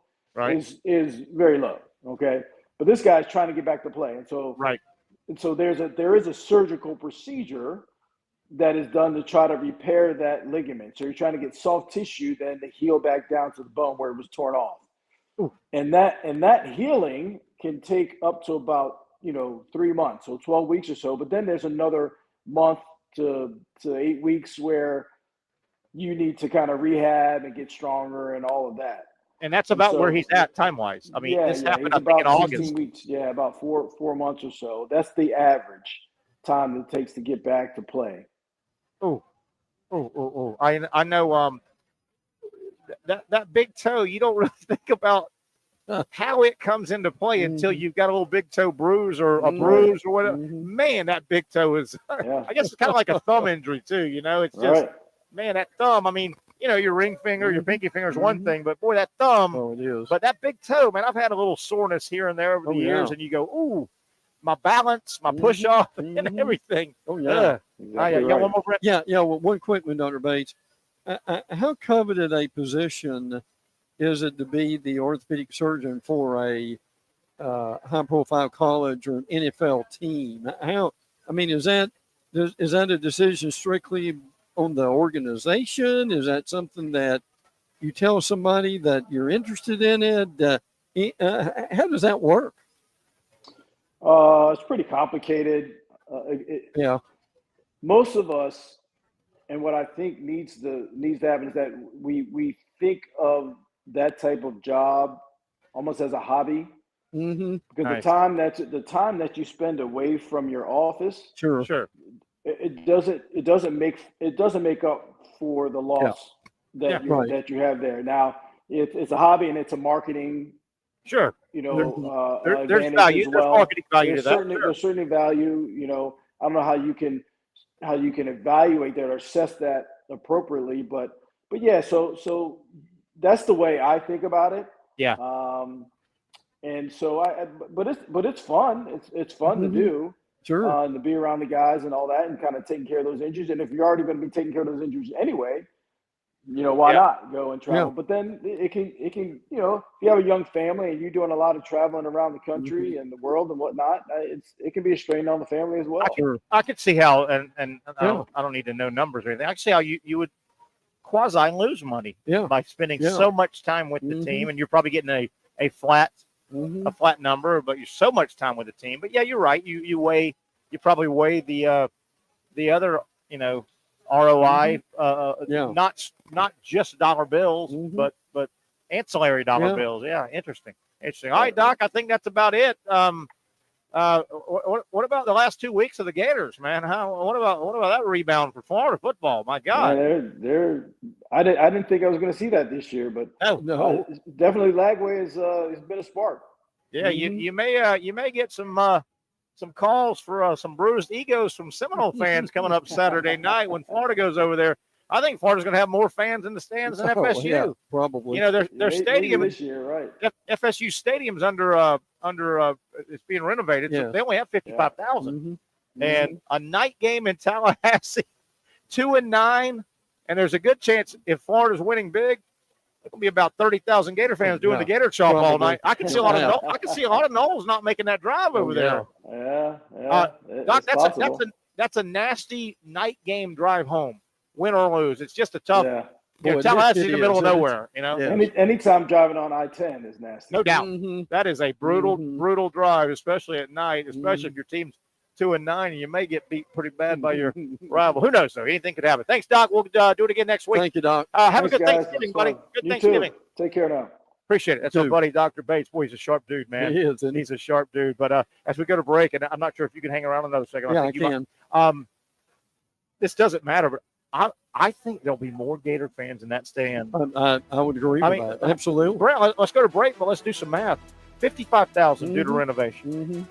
is very low. Okay. But this guy's trying to get back to play. And so, right. And so there is a surgical procedure that is done to try to repair that ligament. So you're trying to get soft tissue then to heal back down to the bone where it was torn off. Ooh. And that healing can take up to about 3 months, so 12 weeks or so. But then there's another month to 8 weeks where you need to kind of rehab and get stronger and all of that. And that's about where he's at time-wise. I mean, this happened, I think, in August. 16 weeks. Yeah, about four months or so. That's the average time it takes to get back to play. Oh. I know that big toe, you don't really think about how it comes into play until you've got a little big toe bruise or a bruise or whatever. Man, that big toe is, I guess it's kind of like a thumb injury too, It's just, man, that thumb, I mean, your ring finger, your pinky finger is one thing, but boy, that thumb. Oh, it is. But that big toe, man, I've had a little soreness here and there over the years, and you go, ooh, my balance, my push off, and everything. Oh, yeah. Exactly right. One more, Brett? Yeah. Well, one quick one, Dr. Bates. How coveted a position is it to be the orthopedic surgeon for a high-profile college or an NFL team? Is that a decision strictly on the organization? Is that something that you tell somebody that you're interested in it? How does that work? It's pretty complicated. Yeah. Most of us, and what I think needs to happen is that we think of that type of job almost as a hobby. Mm-hmm. Because the time that you spend away from your office, sure, it doesn't make up for the loss that you have there. Now, it's a hobby and it's a marketing. Sure. There's value. As well. There's marketing value to that. There's certainly value. I don't know how you can evaluate that or assess that appropriately, but yeah. So that's the way I think about it. Yeah. And so but it's fun. It's fun to do. Sure. And to be around the guys and all that, and kind of taking care of those injuries. And if you're already going to be taking care of those injuries anyway, why not go and travel? Yeah. But then it can, if you have a young family and you're doing a lot of traveling around the country and the world and whatnot, it can be a strain on the family as well. I could see how, and I don't need to know numbers or anything. I can see how you would quasi lose money by spending so much time with the team, and you're probably getting a flat number, but you're so much time with the team. But yeah, you're right. You probably weigh the other ROI, not just dollar bills, but ancillary dollar bills. Yeah, interesting. All right, Doc, I think that's about it. What about the last 2 weeks of the Gators, man? What about that rebound for Florida football? My God, I didn't think I was going to see that this year, but no, definitely Lagway has been a spark. Yeah, you may get some calls for some bruised egos from Seminole fans coming up Saturday night when Florida goes over there. I think Florida's going to have more fans in the stands than FSU. Yeah, probably. Their stadium this year, right? FSU stadium's under it's being renovated, so they only have 55,000. And a night game in Tallahassee, 2-9, and there's a good chance if Florida's winning big, it'll be about 30,000 Gator fans doing the Gator Chop all night. I can see a lot of Knowles not making that drive over there. Yeah. Doc, that's a nasty night game drive home, win or lose. It's just a tough. Tallahassee's in the middle of nowhere. Anytime driving on I-10 is nasty. No doubt. That is a brutal drive, especially at night, especially if your team's 2-9, and you may get beat pretty bad by your rival. Who knows, though? Anything could happen. Thanks, Doc. We'll do it again next week. Thank you, Doc. Have a good Thanksgiving, buddy. Good Thanksgiving. Too. Take care now. Appreciate it. That's our buddy, Dr. Bates. Boy, he's a sharp dude, man. He is. He's a sharp dude. But as we go to break, and I'm not sure if you can hang around another second. Yeah, I can. This doesn't matter, but I think there'll be more Gator fans in that stand. I would agree with that. Absolutely. Brett, let's go to break, but let's do some math. 55,000 due to renovation.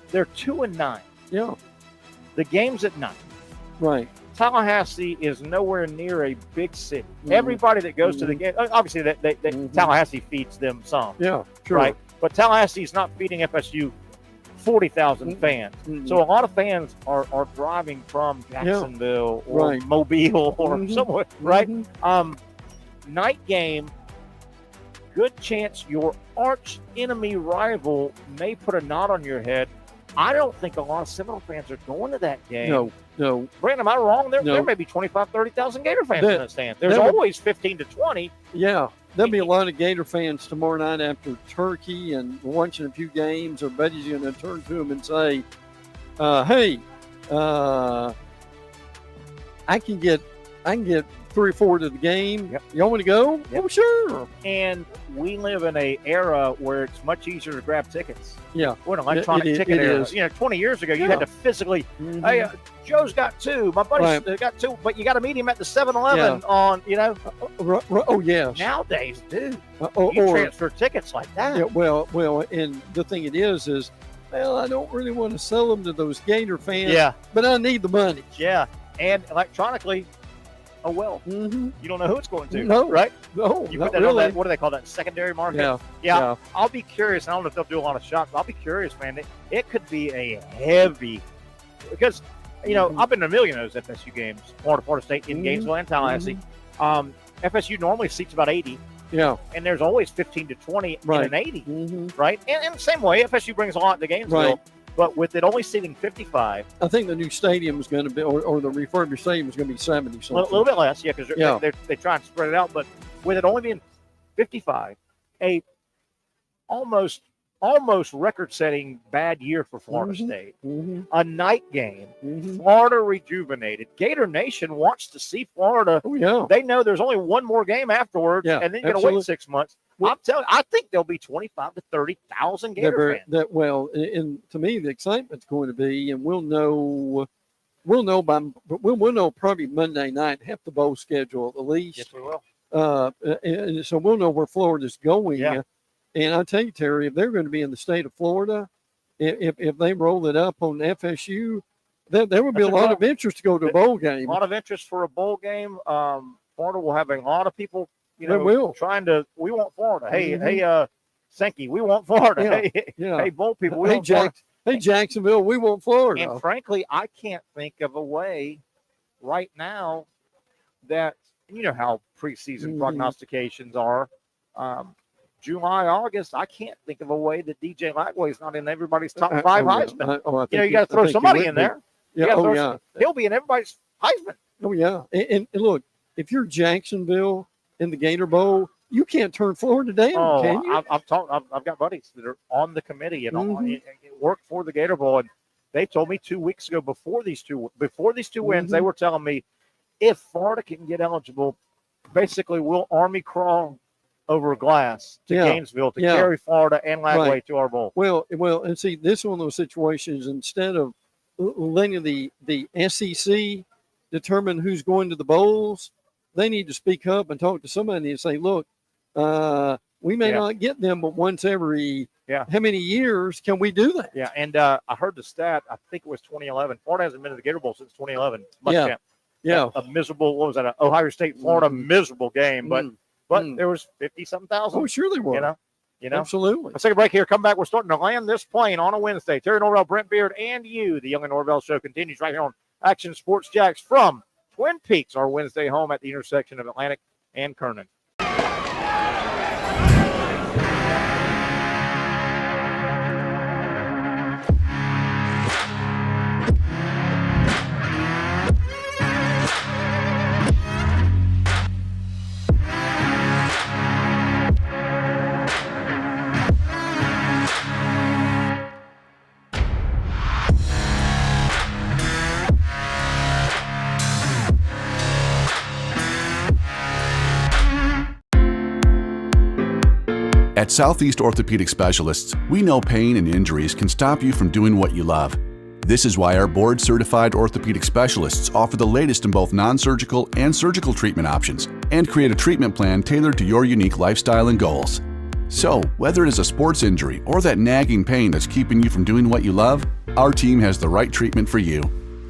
They're 2-9. Yeah. The game's at night. Right. Tallahassee is nowhere near a big city. Everybody that goes to the game, obviously, Tallahassee feeds them some. Yeah, sure. Right? But Tallahassee's not feeding FSU 40,000 fans. So a lot of fans are driving from Jacksonville or Mobile or somewhere, right? Night game, good chance your arch enemy rival may put a knot on your head I don't think a lot of Seminole fans are going to that game. No. Brandon, am I wrong? There may be 25,000, 30,000 Gator fans in that stand. There's always 15 to 20. Yeah. There'll be a lot of Gator fans tomorrow night after Turkey and watching a few games. Our buddy's going to turn to them and say, hey, I can get 3 or 4 to the game. Yep. Y'all want to go? Yep. Oh, sure. And we live in an era where it's much easier to grab tickets. Yeah. We're an electronic ticket era. 20 years ago, you had to physically, hey, Joe's got 2. My buddy's got 2, but you got to meet him at the 7-Eleven on, Oh, yes. Nowadays, dude, you transfer tickets like that. Yeah, well, and the thing it is, well, I don't really want to sell them to those Gator fans. Yeah. But I need the money. Yeah. And electronically, you don't know who it's going to. No. Right? No, you not put that really. on that, what do they call that, secondary market? Yeah. I'll be curious. I don't know if they'll do a lot of shops. I'll be curious, man. It could be a heavy, because, I've been to a million of those FSU games, Florida State in Gainesville and Tallahassee. FSU normally seats about 80. Yeah. And there's always 15 to 20 in an 80, right? And the same way, FSU brings a lot to Gainesville. Right. But with it only seating 55. I think the new stadium is going to be, or the refurbished stadium is going to be 70 something. A little bit less, yeah, because they try and spread it out. But with it only being 55, a almost record-setting bad year for Florida State. A night game, Florida rejuvenated. Gator Nation wants to see Florida. Oh, yeah. They know there's only one more game afterwards, and then you're going to wait 6 months. I'm telling you, I think there'll be 25,000 to 30,000 Gator fans. And to me, the excitement's going to be, and we'll know probably Monday night, half the bowl schedule at least. Yes, we will. And so we'll know where Florida's going. Yeah. And I tell you, Terry, if they're going to be in the state of Florida, if they roll it up on FSU, there would be a lot of interest to go to a bowl game. A lot of interest for a bowl game. Florida will have a lot of people, we want Florida. Hey, Sankey, we want Florida. Hey, bowl people, we want Florida. Hey, Jacksonville, we want Florida. And frankly, I can't think of a way right now that, how preseason prognostications are. July, August, I can't think of a way that DJ Lagway's not in everybody's top 5 Heisman. You got to throw somebody in there. Yeah. He'll be in everybody's Heisman. Oh, yeah. And look, if you're Jacksonville in the Gator Bowl, you can't turn Florida down, can you? I've got buddies that are on the committee and work for the Gator Bowl, and they told me 2 weeks ago before these two wins, they were telling me if Florida can get eligible, basically we'll army crawl over glass to Gainesville to carry Florida and Lagway to our bowl. Well, and see, this is one of those situations, instead of letting the SEC determine who's going to the bowls, they need to speak up and talk to somebody and say, look, we may not get them, but once every how many years can we do that? Yeah, and I heard the stat, I think it was 2011. Florida hasn't been to the Gator Bowl since 2011. A miserable, what was that, Ohio State, Florida, miserable game, but there was 50-something thousand. Oh, sure they were. Absolutely. Let's take a break here. Come back. We're starting to land this plane on a Wednesday. Terry Norvelle, Brent Beard, and you. The Young and Norvelle Show continues right here on Action Sports Jacks from Twin Peaks, our Wednesday home at the intersection of Atlantic and Kernan. At Southeast Orthopedic Specialists, we know pain and injuries can stop you from doing what you love. This is why our board-certified orthopedic specialists offer the latest in both non-surgical and surgical treatment options and create a treatment plan tailored to your unique lifestyle and goals. So, whether it is a sports injury or that nagging pain that's keeping you from doing what you love, our team has the right treatment for you.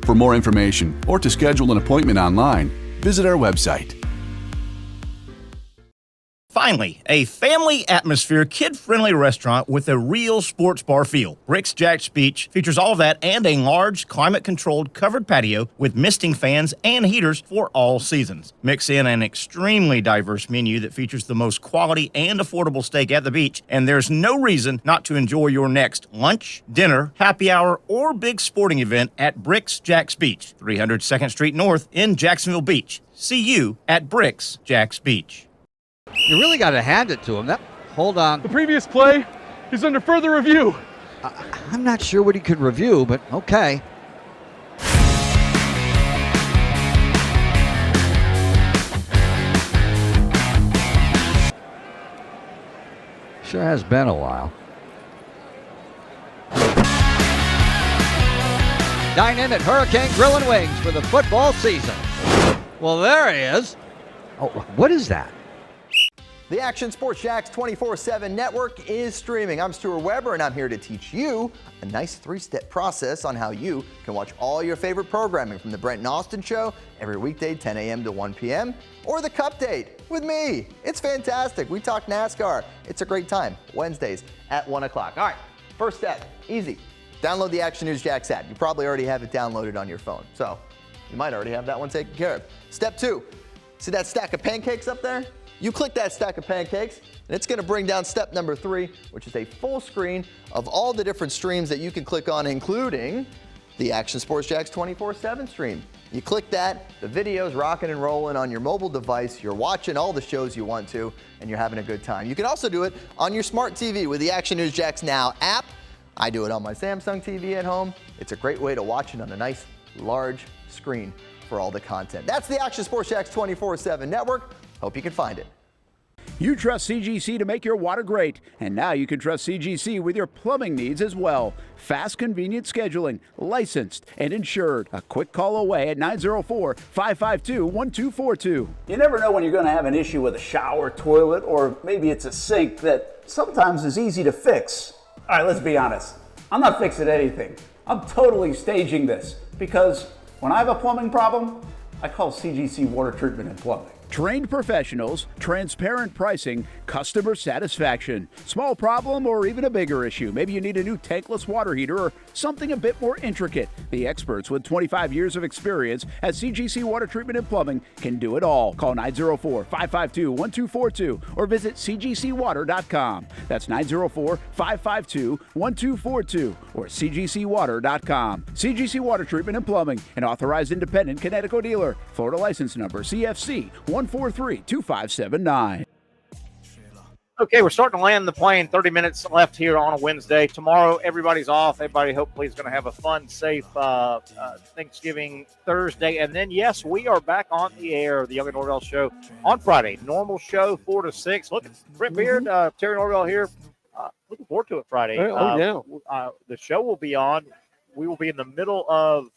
For more information or to schedule an appointment online, visit our website. Finally, a family atmosphere, kid-friendly restaurant with a real sports bar feel. Rick's Jack's Beach features all of that and a large, climate-controlled covered patio with misting fans and heaters for all seasons. Mix in an extremely diverse menu that features the most quality and affordable steak at the beach, and there's no reason not to enjoy your next lunch, dinner, happy hour, or big sporting event at Rick's Jack's Beach, 300 2nd Street North in Jacksonville Beach. See you at Rick's Jack's Beach. You really got to hand it to him. Hold on. The previous play is under further review. I'm not sure what he could review, but okay. Sure has been a while. Dine in at Hurricane Grill and Wings for the football season. Well, there he is. Oh, what is that? The Action Sports Jax 24/7 network is streaming. I'm Stuart Weber, and I'm here to teach you a nice three-step process on how you can watch all your favorite programming from the Brent and Austin Show every weekday 10 a.m. to 1 p.m. or the Cup Date with me. It's fantastic. We talk NASCAR. It's a great time. Wednesdays at 1 o'clock. All right, first step, easy. Download the Action News Jax app. You probably already have it downloaded on your phone, so you might already have that one taken care of. Step 2, see that stack of pancakes up there? You click that stack of pancakes, and it's going to bring down step number 3, which is a full screen of all the different streams that you can click on, including the Action Sports Jax 24/7 stream. You click that, the video's rocking and rolling on your mobile device. You're watching all the shows you want to, and you're having a good time. You can also do it on your smart TV with the Action News Jax Now app. I do it on my Samsung TV at home. It's a great way to watch it on a nice, large screen for all the content. That's the Action Sports Jax 24/7 network. Hope you can find it. You trust CGC to make your water great, and now you can trust CGC with your plumbing needs as well. Fast, convenient scheduling, licensed and insured. A quick call away at 904-552-1242. You never know when you're going to have an issue with a shower, toilet, or maybe it's a sink that sometimes is easy to fix. All right, let's be honest. I'm not fixing anything. I'm totally staging this because when I have a plumbing problem, I call CGC Water Treatment and Plumbing. Trained professionals, transparent pricing, customer satisfaction. Small problem or even a bigger issue. Maybe you need a new tankless water heater or something a bit more intricate. The experts with 25 years of experience at CGC Water Treatment and Plumbing can do it all. Call 904-552-1242 or visit cgcwater.com. That's 904-552-1242 or cgcwater.com. CGC Water Treatment and Plumbing, an authorized independent Connecticut dealer. Florida license number CFC 1432579. Okay, we're starting to land the plane. 30 minutes left here on a Wednesday. Tomorrow, everybody's off. Everybody hopefully is going to have a fun, safe Thanksgiving Thursday. And then, yes, we are back on the air, the Young and Norvelle Show, on Friday. Normal show, 4 to 6. Look at Brent Beard, Terry Norvelle here. Looking forward to it Friday. Yeah. The show will be on. We will be in the middle of,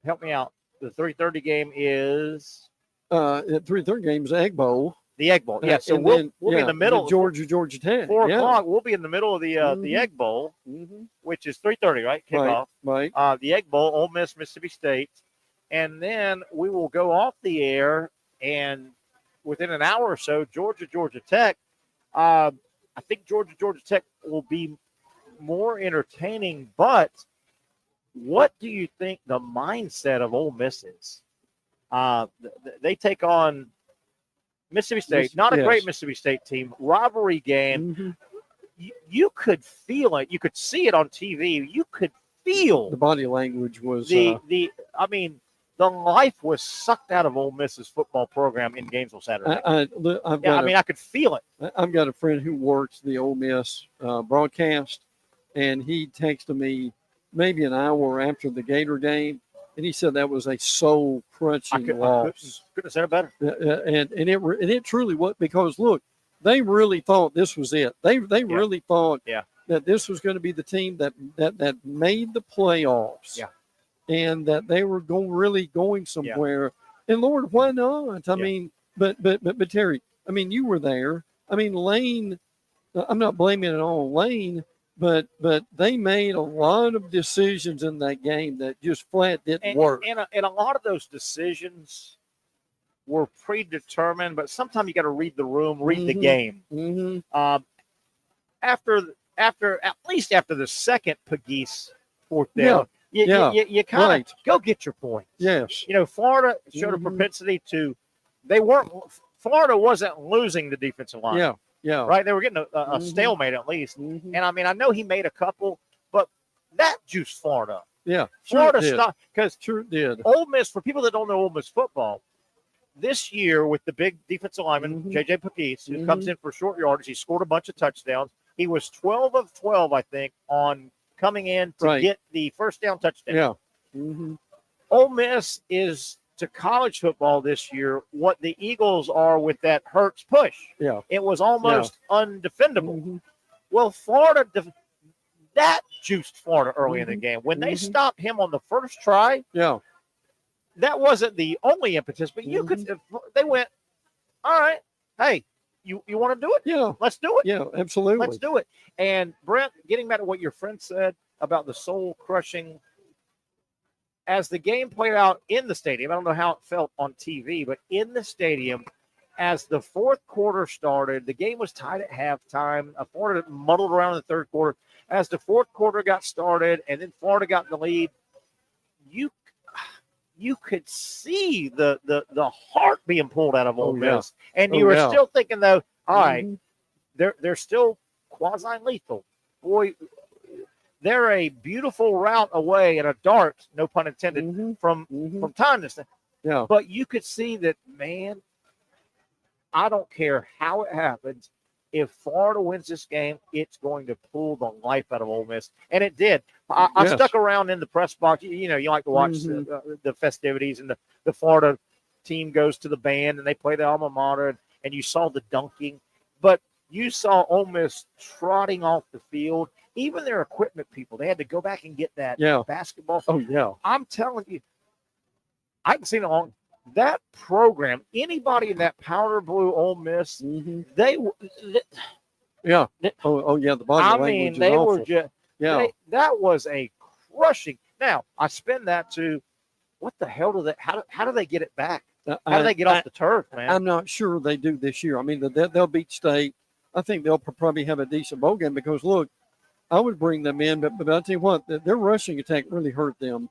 help me out, the 3:30 game is? At 3:30 game is Egg Bowl. The Egg Bowl, yeah. So we'll be in the middle. Georgia Tech. 4 o'clock, we'll be in the middle of the Egg Bowl, which is 3:30, right? Kickoff. Right. The Egg Bowl, Ole Miss, Mississippi State. And then we will go off the air, and within an hour or so, Georgia Tech. I think Georgia Tech will be more entertaining, but what do you think the mindset of Ole Miss is? They take on Mississippi State, not a great Mississippi State team, rivalry game. You could feel it. You could see it on TV. You could feel the body language was the life was sucked out of Ole Miss's football program in Gainesville Saturday. I could feel it. I've got a friend who works the Ole Miss broadcast, and he texted me maybe an hour after the Gator game, and he said that was a soul-crunching loss. Couldn't have said it better. And it truly was, because look, they really thought this was it. They really thought that this was going to be the team that made the playoffs. Yeah. And that they were going somewhere. Yeah. And Lord, why not? I mean, but Terry, I mean, you were there. I mean, Lane, I'm not blaming it on Lane, but they made a lot of decisions in that game that just flat didn't work. And a lot of those decisions were predetermined, but sometimes you got to read the room, read the game. After at least after the second Pegues fourth down, you kind of go get your points. Yes. Florida showed a propensity to. Florida wasn't losing the defensive line. Yeah. Right? They were getting a stalemate at least. And I know he made a couple, but that juiced Florida up. Yeah. Florida stopped because did. Ole Miss, for people that don't know Ole Miss football, this year with the big defensive lineman, J.J. Pegues, who comes in for short yardage, he scored a bunch of touchdowns. He was 12 of 12, I think, on coming in to get the first down touchdown. Yeah. Ole Miss is to college football this year what the Eagles are with that Hurts push. Yeah. It was almost undefendable. Well, Florida, that juiced Florida early in the game. When they stopped him on the first try, that wasn't the only impetus, but you could. They went, all right, hey, you want to do it? Yeah. Let's do it. Yeah, absolutely. Let's do it. And Brent, getting back to what your friend said about the soul-crushing, as the game played out in the stadium, I don't know how it felt on TV, but in the stadium, as the fourth quarter started, the game was tied at halftime. Florida muddled around in the third quarter. As the fourth quarter got started and then Florida got in the lead, you could see the heart being pulled out of Ole Miss. And you were still thinking, though, all right, they're still quasi-lethal. Boy, they're a beautiful route away and a dart, no pun intended, from time to time. Yeah. But you could see that, man, I don't care how it happens. If Florida wins this game, it's going to pull the life out of Ole Miss. And it did. I stuck around in the press box. You like to watch the festivities, and the Florida team goes to the band, and they play the alma mater, and you saw the dunking. But you saw Ole Miss trotting off the field. Even their equipment people, they had to go back and get that basketball. Oh, yeah. I'm telling you, I can see it on that program. Anybody in that powder blue Ole Miss, they the body language is they awful. were just that was a crushing. Now I spin that to what the hell do they? How do they get it back? How do they get off the turf, man? I'm not sure they do this year. I mean, they'll beat State. I think they'll probably have a decent bowl game because look, I would bring them in, but I'll tell you what, their rushing attack really hurt them.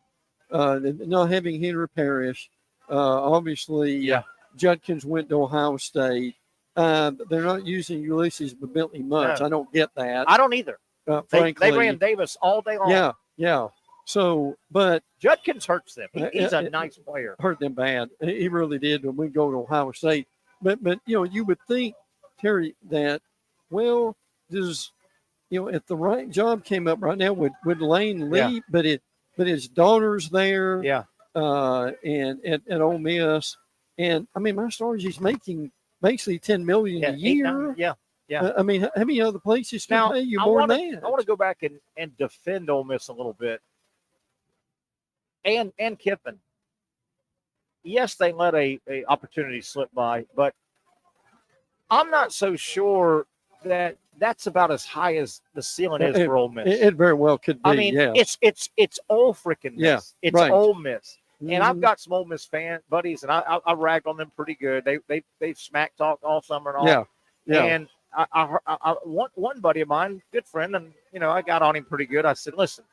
Not having Henry Parrish. Obviously, Judkins went to Ohio State. They're not using Ulysses Bentley much. No. I don't get that. I don't either. Frankly, they ran Davis all day long. Yeah. So, but Judkins hurts them. He's a nice player. Hurt them bad. He really did when we go to Ohio State. But you would think, Terry, that does if the right job came up right now, would Lane leave? But his daughter's there. Yeah. And at Ole Miss, and I mean, my story is he's making basically $10 million a year. Yeah. I mean, how many other places can pay you more than that? I want to go back and defend Ole Miss a little bit. And Kiffin. Yes, they let a opportunity slip by, but I'm not so sure that that's about as high as the ceiling is for Ole Miss. It very well could be. I mean, it's Ole freaking Miss. Yeah, it's right. Ole Miss. And I've got some Ole Miss fan buddies, and I ragged on them pretty good. They smack talked all summer and all. Yeah. And I one buddy of mine, good friend, and I got on him pretty good. I said, listen,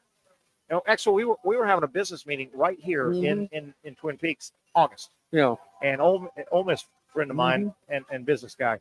actually we were having a business meeting right here in Twin Peaks, August. Yeah. And Ole Miss friend of mine and business guy.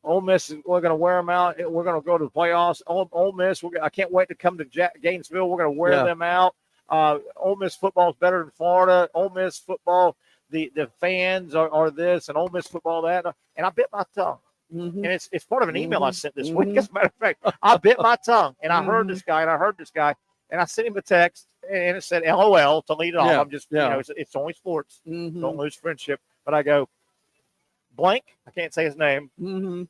Ole Miss, we're going to wear them out. We're going to go to the playoffs. Ole Miss, I can't wait to come to Gainesville. We're going to wear them out. Ole Miss football is better than Florida. Ole Miss football, the fans are this, and Ole Miss football that. And I bit my tongue. And it's part of an email I sent this week. As a matter of fact, I bit my tongue, and I heard this guy, and I sent him a text, and it said LOL to lead it off. I'm just, it's only sports. Don't lose friendship. But I go, blank, I can't say his name.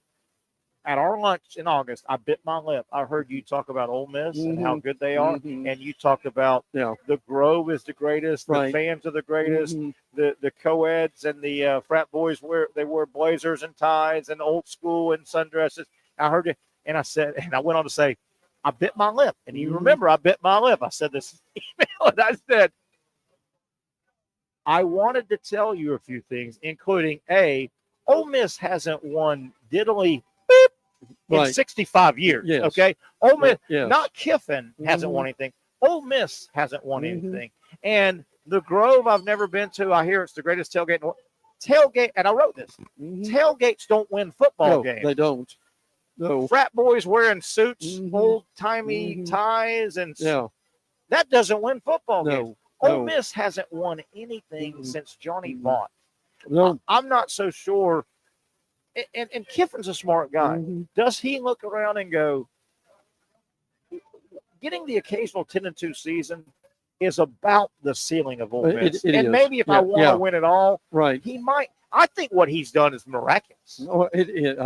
At our lunch in August, I bit my lip. I heard you talk about Ole Miss and how good they are, and you talked about the Grove is the greatest, the fans are the greatest, the co-eds and the frat boys wear blazers and ties and old school and sundresses. I heard you, and I said, and I went on to say, I bit my lip, and you remember I bit my lip. I said this email, and I said, I wanted to tell you a few things, including Ole Miss hasn't won diddly beep in Right. 65 years. Yes. Okay, Ole Miss, Yes. not Kiffin hasn't won Mhm. anything. Ole Miss hasn't won Mhm. anything. And the Grove I've never been to. I hear it's the greatest tailgate. Tailgate, and I wrote this. Tailgates don't win football No, games. they don't. No. Frat boys wearing suits, old timey ties, and Yeah. that doesn't win football No, games. Ole no. Miss hasn't won anything since Johnny Vaught. No. I'm not so sure. And Kiffin's a smart guy. Does he look around and go, getting the occasional 10-2 season is about the ceiling of Ole Miss? It and is. maybe if I Yeah, want yeah. to win it all, Right. he might. I think what he's done is miraculous. No, I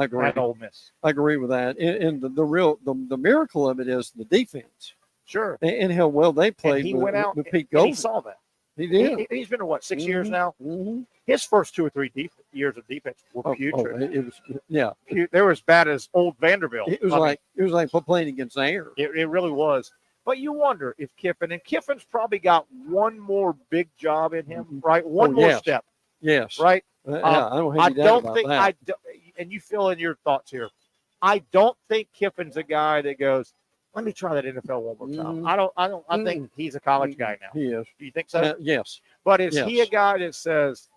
agree. At Ole Miss. I agree with that. And the miracle of it is the defense. Sure. And how well they played. And he with, went out with Pete and he Goldman. saw that. He did. He's been to 6 years Mhm. now? Mhm. His first 2 or 3 years of defense were Oh, putrid. it was yeah. They were as bad as old Vanderbilt. It was I mean, like playing against the air. it really was. But you wonder if Kiffin's probably got one more big job in him, right? One more yes. step, Yes. right? Yeah, I don't have I any doubt don't about think that. and you fill in your thoughts here. I don't think Kiffin's a guy that goes, let me try that NFL one more time. I think he's a college guy now. He is. Do you think so? Yes. But is he a Yes. guy that says,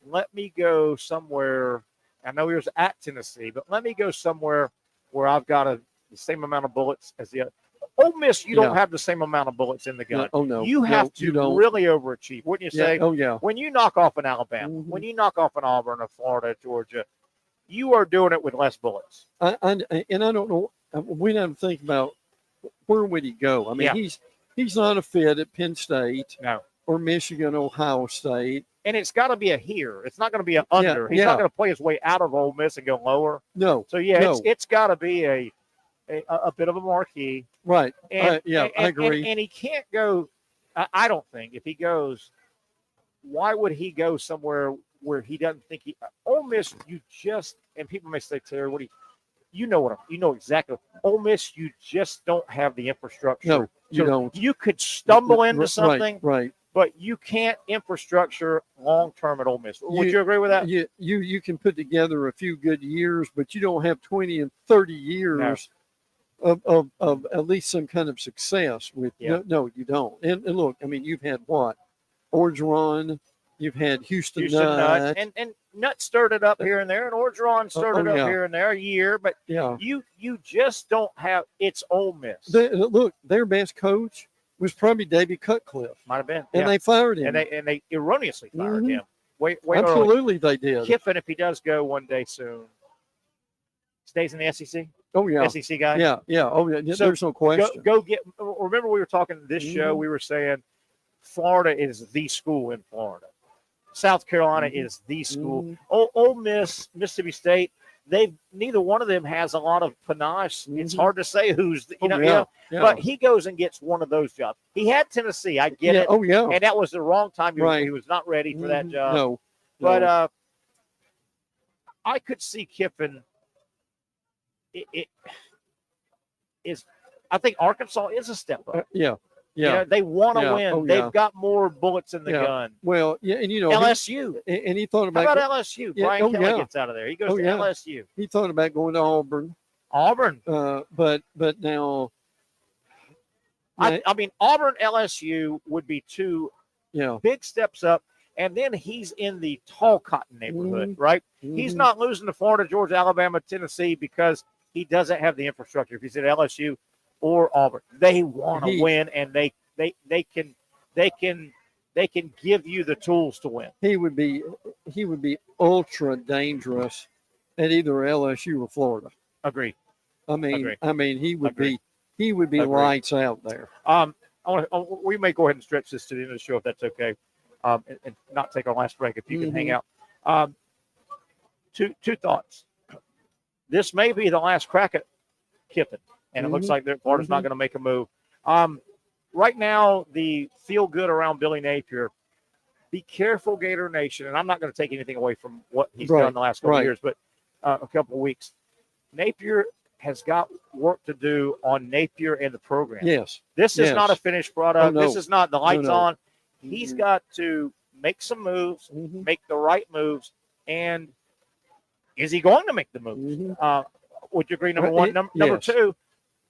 let me go somewhere? I know he was at Tennessee, but let me go somewhere where I've got the same amount of bullets as the other. Ole Miss, you don't Yeah. have the same amount of bullets in the gun. Oh, no. You No, have you to don't. really overachieve, wouldn't you Yeah. say? Oh, yeah. When you knock off an Alabama, when you knock off an Auburn, a Florida, Georgia, you are doing it with less bullets. And I don't know. We don't think about where would he go. I mean, Yeah. he's not a fit at Penn State No. or Michigan, Ohio State. And it's got to be a here. It's not going to be an under. He's yeah. not going to play his way out of Ole Miss and go lower. No. So, yeah, no. it's got to be a bit of a marquee. Right. And, I agree. And he can't go, I don't think, if he goes, why would he go somewhere where he doesn't think Ole Miss, and people may say, Terry, you know exactly. Ole Miss, you just don't have the infrastructure. No, you So don't. You could stumble into something, Right. but you can't infrastructure long term at Ole Miss. Would you agree with that? You can put together a few good years, but you don't have 20 and 30 years of at least some kind of success with. Yeah. No, you don't. And look, I mean, you've had what? Orgeron, you've had Houston Nutt. Nutt. And Nutt stirred it up here and there, and Orgeron stirred it up yeah. here and there a year, but Yeah. you just don't have it's Ole Miss. Look, their best coach was probably David Cutcliffe. Might have been. And they fired him. And they erroneously fired Mhm. him. Way early. Absolutely, they did. Kiffin, if he does go one day soon, stays in the SEC. Oh yeah, SEC guy. Yeah. Oh yeah. So There's no question. Go get. Remember, we were talking this show. We were saying Florida is the school in Florida. South Carolina is the school. Ole Miss, Mississippi State. Neither one of them has a lot of panache. It's hard to say who's Yeah. But he goes and gets one of those jobs. He had Tennessee. I get it. Oh yeah. And that was the wrong time. Right. He was not ready for that job. No. But I could see Kiffin. It is. I think Arkansas is a step up. Yeah. You know, they want to win. Oh, They've got more bullets in the gun. Well, yeah, and LSU. And he thought How about about LSU? Yeah, Brian oh, Kelly yeah. gets out of there. He goes Oh, to yeah. LSU. He thought about going to Auburn. But now. I mean, Auburn, LSU would be two big steps up. And then he's in the tall cotton neighborhood, right? He's not losing to Florida, Georgia, Alabama, Tennessee because he doesn't have the infrastructure. If he's at LSU or Auburn, they want to win, and they can give you the tools to win. He would be ultra dangerous at either LSU or Florida. Agreed. I mean, he would Agreed. be lights out there. We may go ahead and stretch this to the end of the show if that's okay, and not take our last break if you can hang out. Two thoughts. This may be the last crack at Kiffin, and it looks like Florida's not going to make a move. Right now, the feel good around Billy Napier. Be careful, Gator Nation, and I'm not going to take anything away from what he's done the last couple of years, but a couple of weeks. Napier has got work to do on Napier and the program. Yes. This is not a finished product. Oh, no. This is not the lights No. on. He's got to make some moves, make the right moves, and is he going to make the moves? Would you agree? Number one. Number two,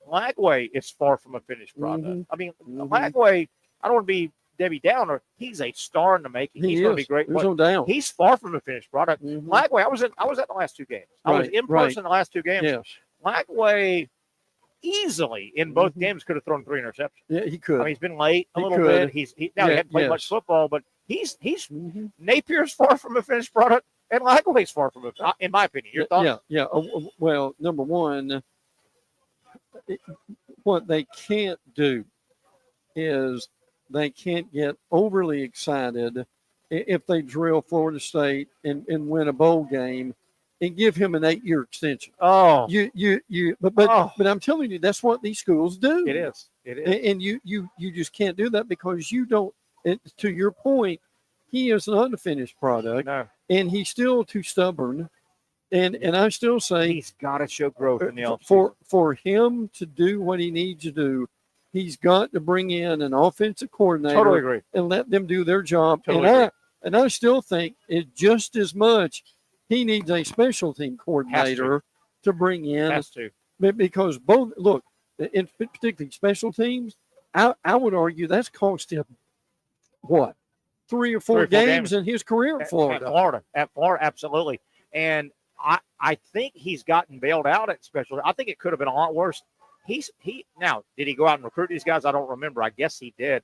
Lagway is far from a finished product. I mean, Lagway, I don't want to be Debbie Downer. He's a star in the making. He's going to be great. There's no doubt. He's far from a finished product. Lagway, I was at the last two games. I was in person the last two games. Yes. Lagway easily in both games could have thrown 3 interceptions. Yeah, he could. I mean, he's been late a little bit. He hadn't played much football, but he's Napier's far from a finished product, and Lagway's far from a. In my opinion, your thoughts? Yeah. Well, number one, what they can't do is they can't get overly excited if they drill Florida State and win a bowl game and give him an 8-year extension. Oh, but I'm telling you, that's what these schools do. It is. And you just can't do that because you don't. To your point, he is not a finished product, and he's still too stubborn. And I still say he's got to show growth in the offseason. For him to do what he needs to do, he's got to bring in an offensive coordinator. Totally agree. And let them do their job. Totally agree. And I still think it just as much he needs a special team coordinator to bring in. Has to. Because both, look, in particularly special teams, I would argue that's cost him, what, 3 or 4 games in his career in Florida. At Florida, absolutely. And I think he's gotten bailed out at special. I think it could have been a lot worse. Now, did he go out and recruit these guys? I don't remember. I guess he did.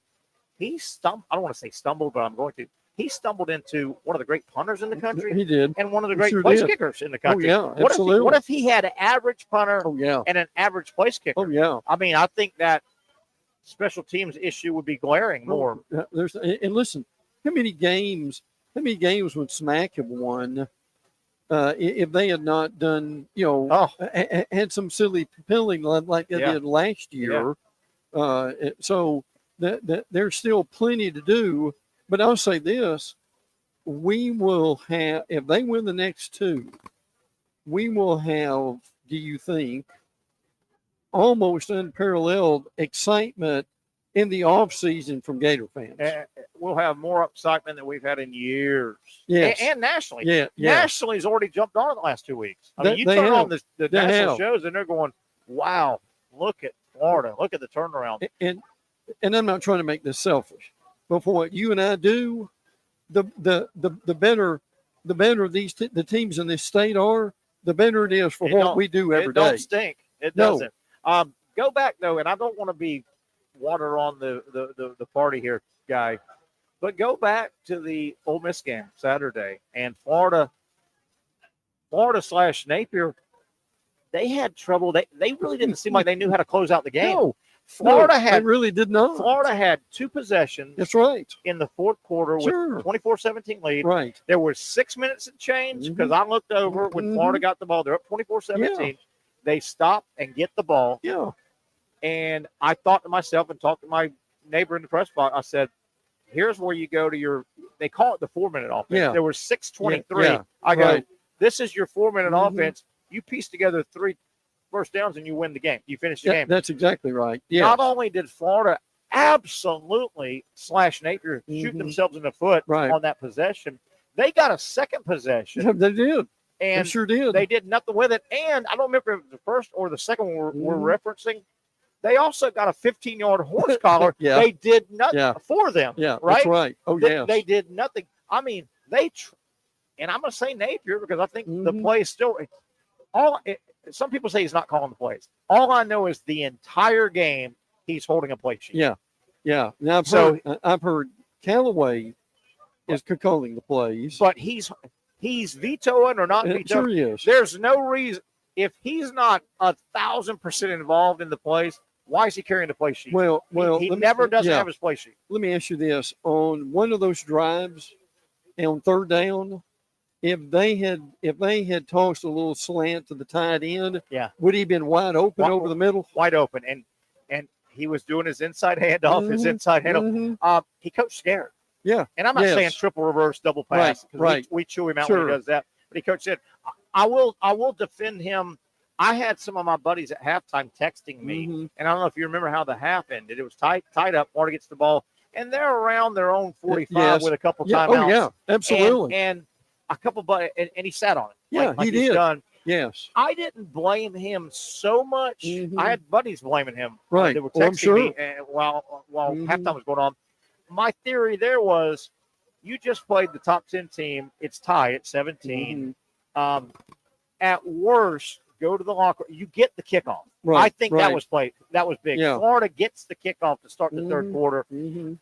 I don't want to say stumbled, but I'm going to. He stumbled into one of the great punters in the country. He did. And one of the great place kickers in the country. Oh, yeah, absolutely. What if he had an average punter and an average place kicker? Oh, yeah. I mean, I think that special teams issue would be glaring more. And listen, how many games would Smack have won if they had not done, had some silly penalty like they did last year? So there's still plenty to do. But I'll say this, we will have, if they win the next 2, we will have, do you think, almost unparalleled excitement in the offseason from Gator fans. We'll have more excitement than we've had in years. Yes. And nationally. Yeah. Nationally has already jumped on in the last 2 weeks. I mean, you turn on the national shows and they're going, wow, look at Florida. Look at the turnaround. And I'm not trying to make this selfish. But for what you and I do, the better the teams in this state are, the better it is for what we do every day. It don't stink. It doesn't. Go back though, and I don't want to be water on the party here, guy, but go back to the Ole Miss game Saturday and Florida / Napier. They had trouble. They really didn't seem like they knew how to close out the game. No. Florida really did not. Florida had 2 possessions. That's right. In the fourth quarter with 24-17 lead. Right. There was 6 minutes of change because I looked over when Florida got the ball. They're up 24-17. Yeah. They stop and get the ball. Yeah. And I thought to myself and talked to my neighbor in the press box. I said, here's where you go to they call it the 4-minute offense. Yeah. There was 6:23. Yeah. I go, this is your 4-minute offense. You piece together 3 first downs and you win the game. You finish the game. That's exactly right. Yeah. Not only did Florida absolutely / Napier shoot themselves in the foot on that possession, they got a second possession. Yeah, they did. And they sure did. They did nothing with it. And I don't remember if it was the first or the second one we're referencing. They also got a 15-yard horse collar. Yeah. They did nothing for them. Yeah, right? That's right. Oh, yes. They did nothing. I mean, and I'm going to say Napier because I think the play is still some people say he's not calling the plays. All I know is the entire game he's holding a play sheet. Yeah. Now I've heard Callaway is calling the plays, but he's vetoing or not vetoing. Sure he is. There's no reason if he's not 1,000% involved in the plays. Why is he carrying the play sheet? Well, he never doesn't have his play sheet. Let me ask you this: on one of those drives, on 3rd down. If they had tossed a little slant to the tight end, would he have been wide open over the middle? Wide open, and he was doing his inside handoff, his inside handoff. He coached scared. Yeah, and I'm not saying triple reverse, double pass. Right. We chew him out when he does that. But he coached it. I will defend him. I had some of my buddies at halftime texting me, and I don't know if you remember how the half ended. It was tight up. Florida gets the ball. and they're around their own 45 Yes. with a couple Yeah. timeouts. Oh, yeah, absolutely. And a couple, and he sat on it. Yeah, like he he's did. done. Yes. I didn't blame him so much. I had buddies blaming him. Right. They were Oh, I'm texting sure. me while halftime was going on. My theory there was, you just played the top 10 team. It's tied at 17. At worst, go to the locker. You get the kickoff. Right, I think that was played. That was big. Yeah. Florida gets the kickoff to start the third quarter. Mm-hmm.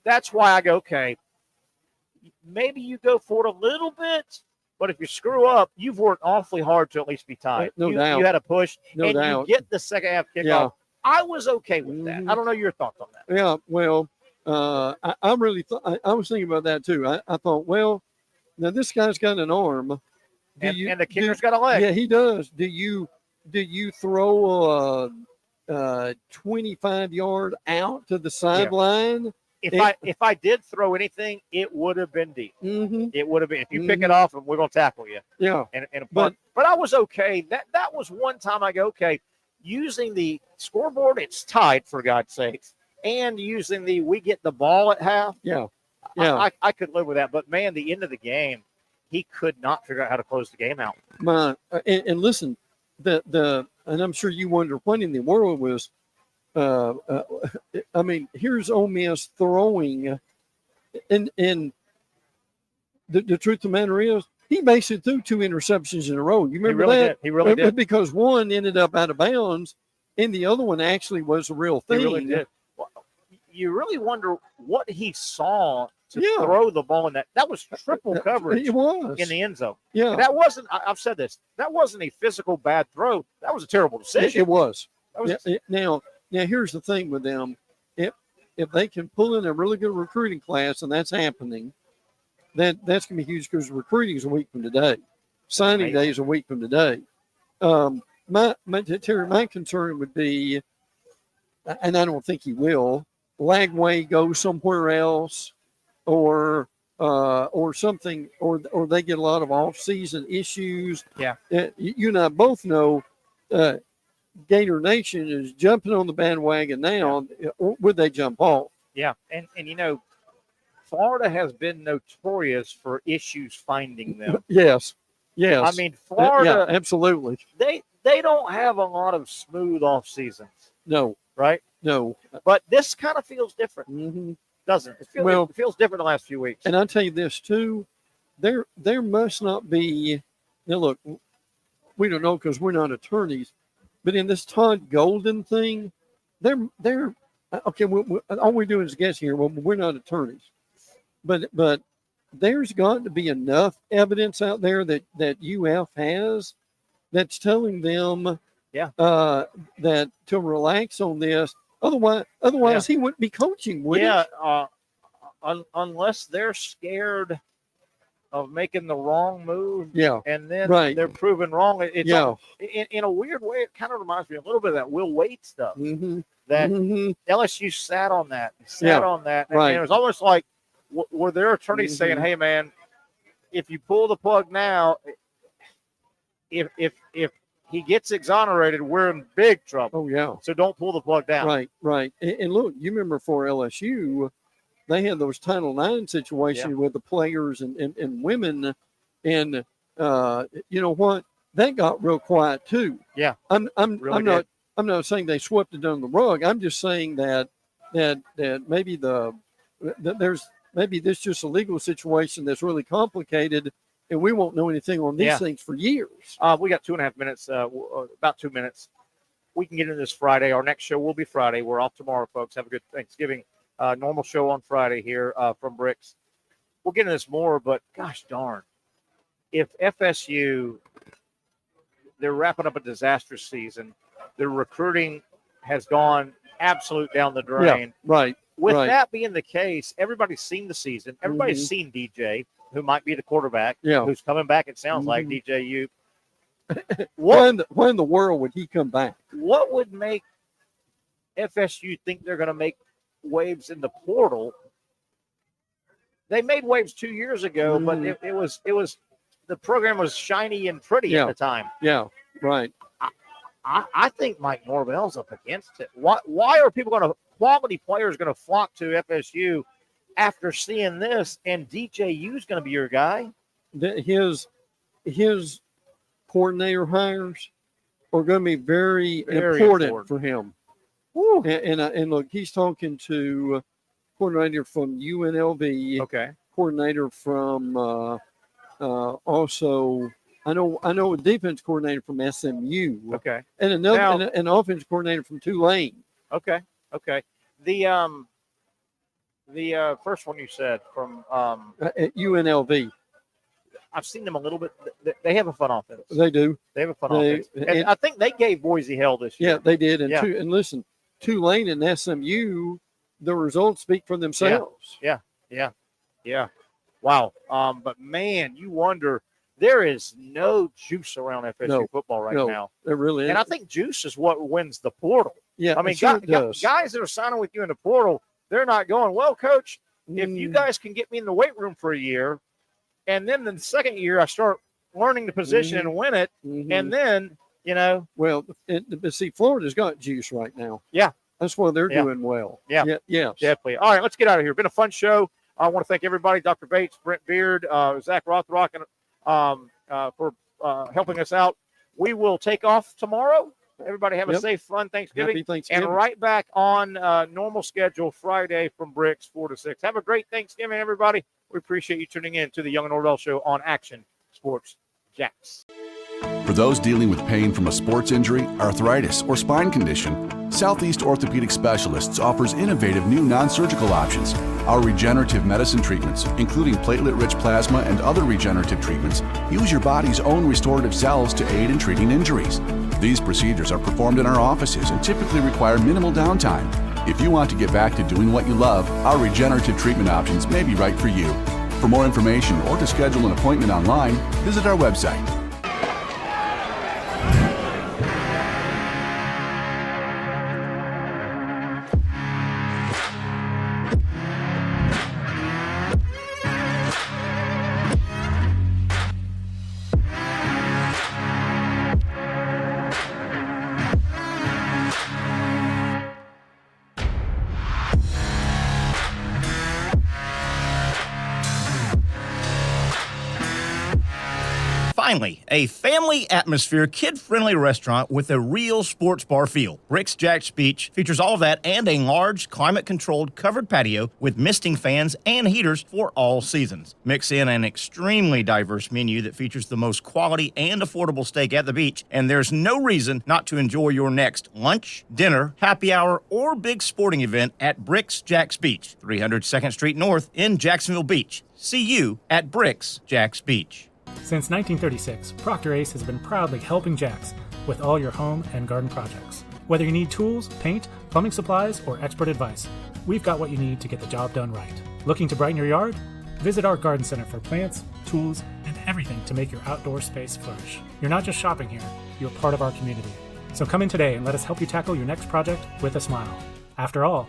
That's why I go, okay, maybe you go for it a little bit, but if you screw up, you've worked awfully hard to at least be tied. No you, doubt. You had a push, No and doubt. you get the second half kickoff. Yeah. I was okay with that. I don't know your thoughts on that. Yeah, well, I really I was thinking about that too. I thought, well, now this guy's got an arm, And the kicker's got a leg. Yeah, he does. Do you throw a 25-yard out to the sideline? If I did throw anything, it would have been deep. Mm-hmm. It would have been. If you pick it off, and we're going to tackle you. Yeah. And but I was okay. That was one time I go, okay, using the scoreboard, it's tied, for God's sakes, and using we get the ball at half. Yeah. Yeah. I could live with that. But, man, the end of the game, he could not figure out how to close the game out. And listen, and I'm sure you wonder what in the world was. I mean, here's Ole Miss throwing, and the truth of the matter is, he basically threw 2 interceptions in a row. You remember that? He really did. Because one ended up out of bounds, and the other one actually was a real thing. He really did. You really wonder what he saw to throw the ball in that. That was triple coverage. It was in the end zone. Yeah, and that wasn't. I've said this. That wasn't a physical bad throw. That was a terrible decision. It was. Now here's the thing with them. If they can pull in a really good recruiting class, and that's happening, that's going to be huge because recruiting is a week from today. Signing day is a week from today. Terry, my concern would be, and I don't think he will, Lagway go somewhere else, or something, or they get a lot of off-season issues. Yeah. You and I both know Gator Nation is jumping on the bandwagon now. Or would they jump off? Yeah, and Florida has been notorious for issues finding them. Yes. I mean, Florida. Yeah, absolutely. They don't have a lot of smooth off seasons. No. Right? No. But this kind of feels different, doesn't it? It feels different the last few weeks. And I'll tell you this too, there must not be. Now look, we don't know because we're not attorneys, but in this Todd Golden thing, they're okay. All we're doing is guessing here. Well, we're not attorneys, but there's got to be enough evidence out there that UF has that's telling them that to relax on this. Otherwise he wouldn't be coaching, would he? Unless they're scared of making the wrong move. Yeah. And then Right. they're proven wrong. It's Yeah. In a weird way, it kind of reminds me a little bit of that Will Wade stuff. Mm-hmm. That LSU sat on that. And it was almost like, were their attorneys saying, hey, man, if you pull the plug now, if he gets exonerated, we're in big trouble. Oh, yeah. So don't pull the plug down. Right. And look, you remember for LSU, they had those Title IX situations with the players and women. And you know what? That got real quiet too. Yeah. I'm not saying they swept it under the rug. I'm just saying that maybe maybe this is just a legal situation that's really complicated, and we won't know anything on these things for years. We got 2.5 minutes, about 2 minutes. We can get into this Friday. Our next show will be Friday. We're off tomorrow, folks. Have a good Thanksgiving. Normal show on Friday here from Bricks. We'll get into this more, but gosh darn, if FSU, they're wrapping up a disastrous season. Their recruiting has gone absolute down the drain. Yeah, right. With that being the case, everybody's seen the season. Everybody's seen DJ, who might be the quarterback, who's coming back, it sounds like, DJ. When in the world would he come back? What would make FSU think they're going to make waves in the portal? They made waves 2 years ago, but it was the program was shiny and pretty at the time. Yeah, right. I think Mike Norvell's up against it. Why are people going to quality players going to flock to FSU after seeing this, and DJU is going to be your guy. His coordinator hires are going to be very important for him. And look, he's talking to coordinator from UNLV. Okay. Coordinator from also, I know a defense coordinator from SMU. Okay. And an offense coordinator from Tulane. Okay. The first one you said from at UNLV. I've seen them a little bit. They have a fun offense. They do. They have a fun offense. And I think they gave Boise hell this year. Yeah, they did. And listen, Tulane and SMU, the results speak for themselves. Yeah. Wow. But man, you wonder. There is no juice around FSU football right now. There really is. And I think juice is what wins the portal. Yeah, I mean, does. guys that are signing with you in the portal, they're not going, well, coach, if you guys can get me in the weight room for a year, and then the second year I start learning the position and win it, and then, Well, but see, Florida's got juice right now. Yeah. That's why they're doing well. Yeah. Yes. Definitely. All right, let's get out of here. Been a fun show. I want to thank everybody, Dr. Bates, Brent Beard, Zach Rothrock, for helping us out. We will take off tomorrow. Everybody have a safe, fun Thanksgiving. Happy Thanksgiving. And right back on normal schedule Friday from Bricks 4 to 6. Have a great Thanksgiving, everybody. We appreciate you tuning in to the Young and Norvelle Show on Action Sports Jacks. For those dealing with pain from a sports injury, arthritis, or spine condition, Southeast Orthopedic Specialists offers innovative new non-surgical options. Our regenerative medicine treatments, including platelet-rich plasma and other regenerative treatments, use your body's own restorative cells to aid in treating injuries. These procedures are performed in our offices and typically require minimal downtime. If you want to get back to doing what you love, our regenerative treatment options may be right for you. For more information or to schedule an appointment online, visit our website. Finally, a family atmosphere, kid-friendly restaurant with a real sports bar feel. Rick's Jack's Beach features all of that and a large, climate-controlled covered patio with misting fans and heaters for all seasons. Mix in an extremely diverse menu that features the most quality and affordable steak at the beach, and there's no reason not to enjoy your next lunch, dinner, happy hour, or big sporting event at Rick's Jack's Beach, 300 2nd Street North in Jacksonville Beach. See you at Rick's Jack's Beach. Since 1936, Proctor Ace has been proudly helping Jacks with all your home and garden projects. Whether you need tools, paint, plumbing supplies, or expert advice, we've got what you need to get the job done right. Looking to brighten your yard? Visit our garden center for plants, tools, and everything to make your outdoor space flourish. You're not just shopping here, you're part of our community. So come in today and let us help you tackle your next project with a smile. After all,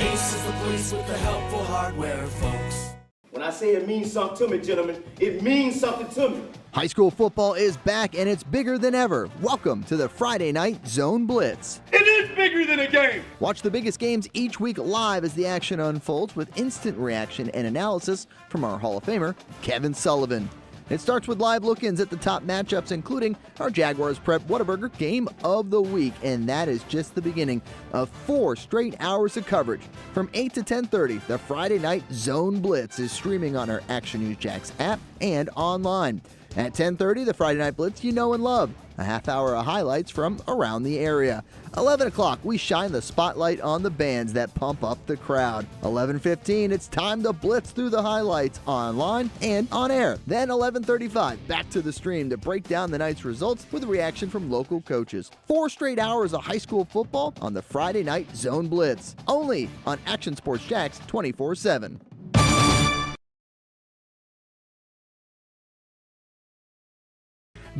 Ace is the place with the helpful hardware, folks. When I say it means something to me, gentlemen, it means something to me. High school football is back and it's bigger than ever. Welcome to the Friday Night Zone Blitz. It is bigger than a game. Watch the biggest games each week live as the action unfolds with instant reaction and analysis from our Hall of Famer, Kevin Sullivan. It starts with live look-ins at the top matchups, including our Jaguars Prep Whataburger Game of the Week, and that is just the beginning of 4 straight hours of coverage. From 8 to 10:30, the Friday Night Zone Blitz is streaming on our Action News Jax app and online. At 10:30, the Friday Night Blitz you know and love. A half hour of highlights from around the area. 11 o'clock, we shine the spotlight on the bands that pump up the crowd. 11:15, it's time to blitz through the highlights online and on air. Then 11:35, back to the stream to break down the night's results with a reaction from local coaches. 4 straight hours of high school football on the Friday Night Zone Blitz. Only on Action Sports Jacks 24/7.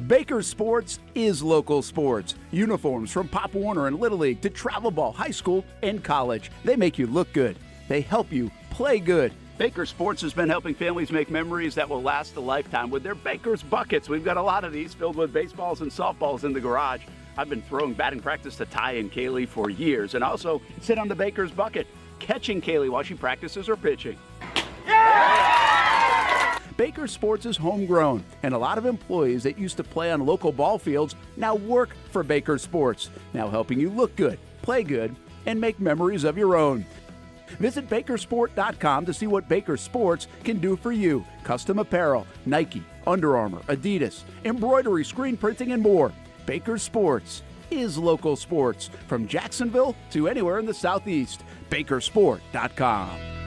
Baker Sports is local sports. Uniforms from Pop Warner and Little League to travel ball, high school, and college. They make you look good. They help you play good. Baker Sports has been helping families make memories that will last a lifetime with their Baker's Buckets. We've got a lot of these filled with baseballs and softballs in the garage. I've been throwing batting practice to Ty and Kaylee for years, and also sit on the Baker's bucket, catching Kaylee while she practices her pitching. Baker Sports is homegrown, and a lot of employees that used to play on local ball fields now work for Baker Sports, now helping you look good, play good, and make memories of your own. Visit Bakersport.com to see what Baker Sports can do for you. Custom apparel, Nike, Under Armour, Adidas, embroidery, screen printing, and more. Baker Sports is local sports from Jacksonville to anywhere in the Southeast. Bakersport.com.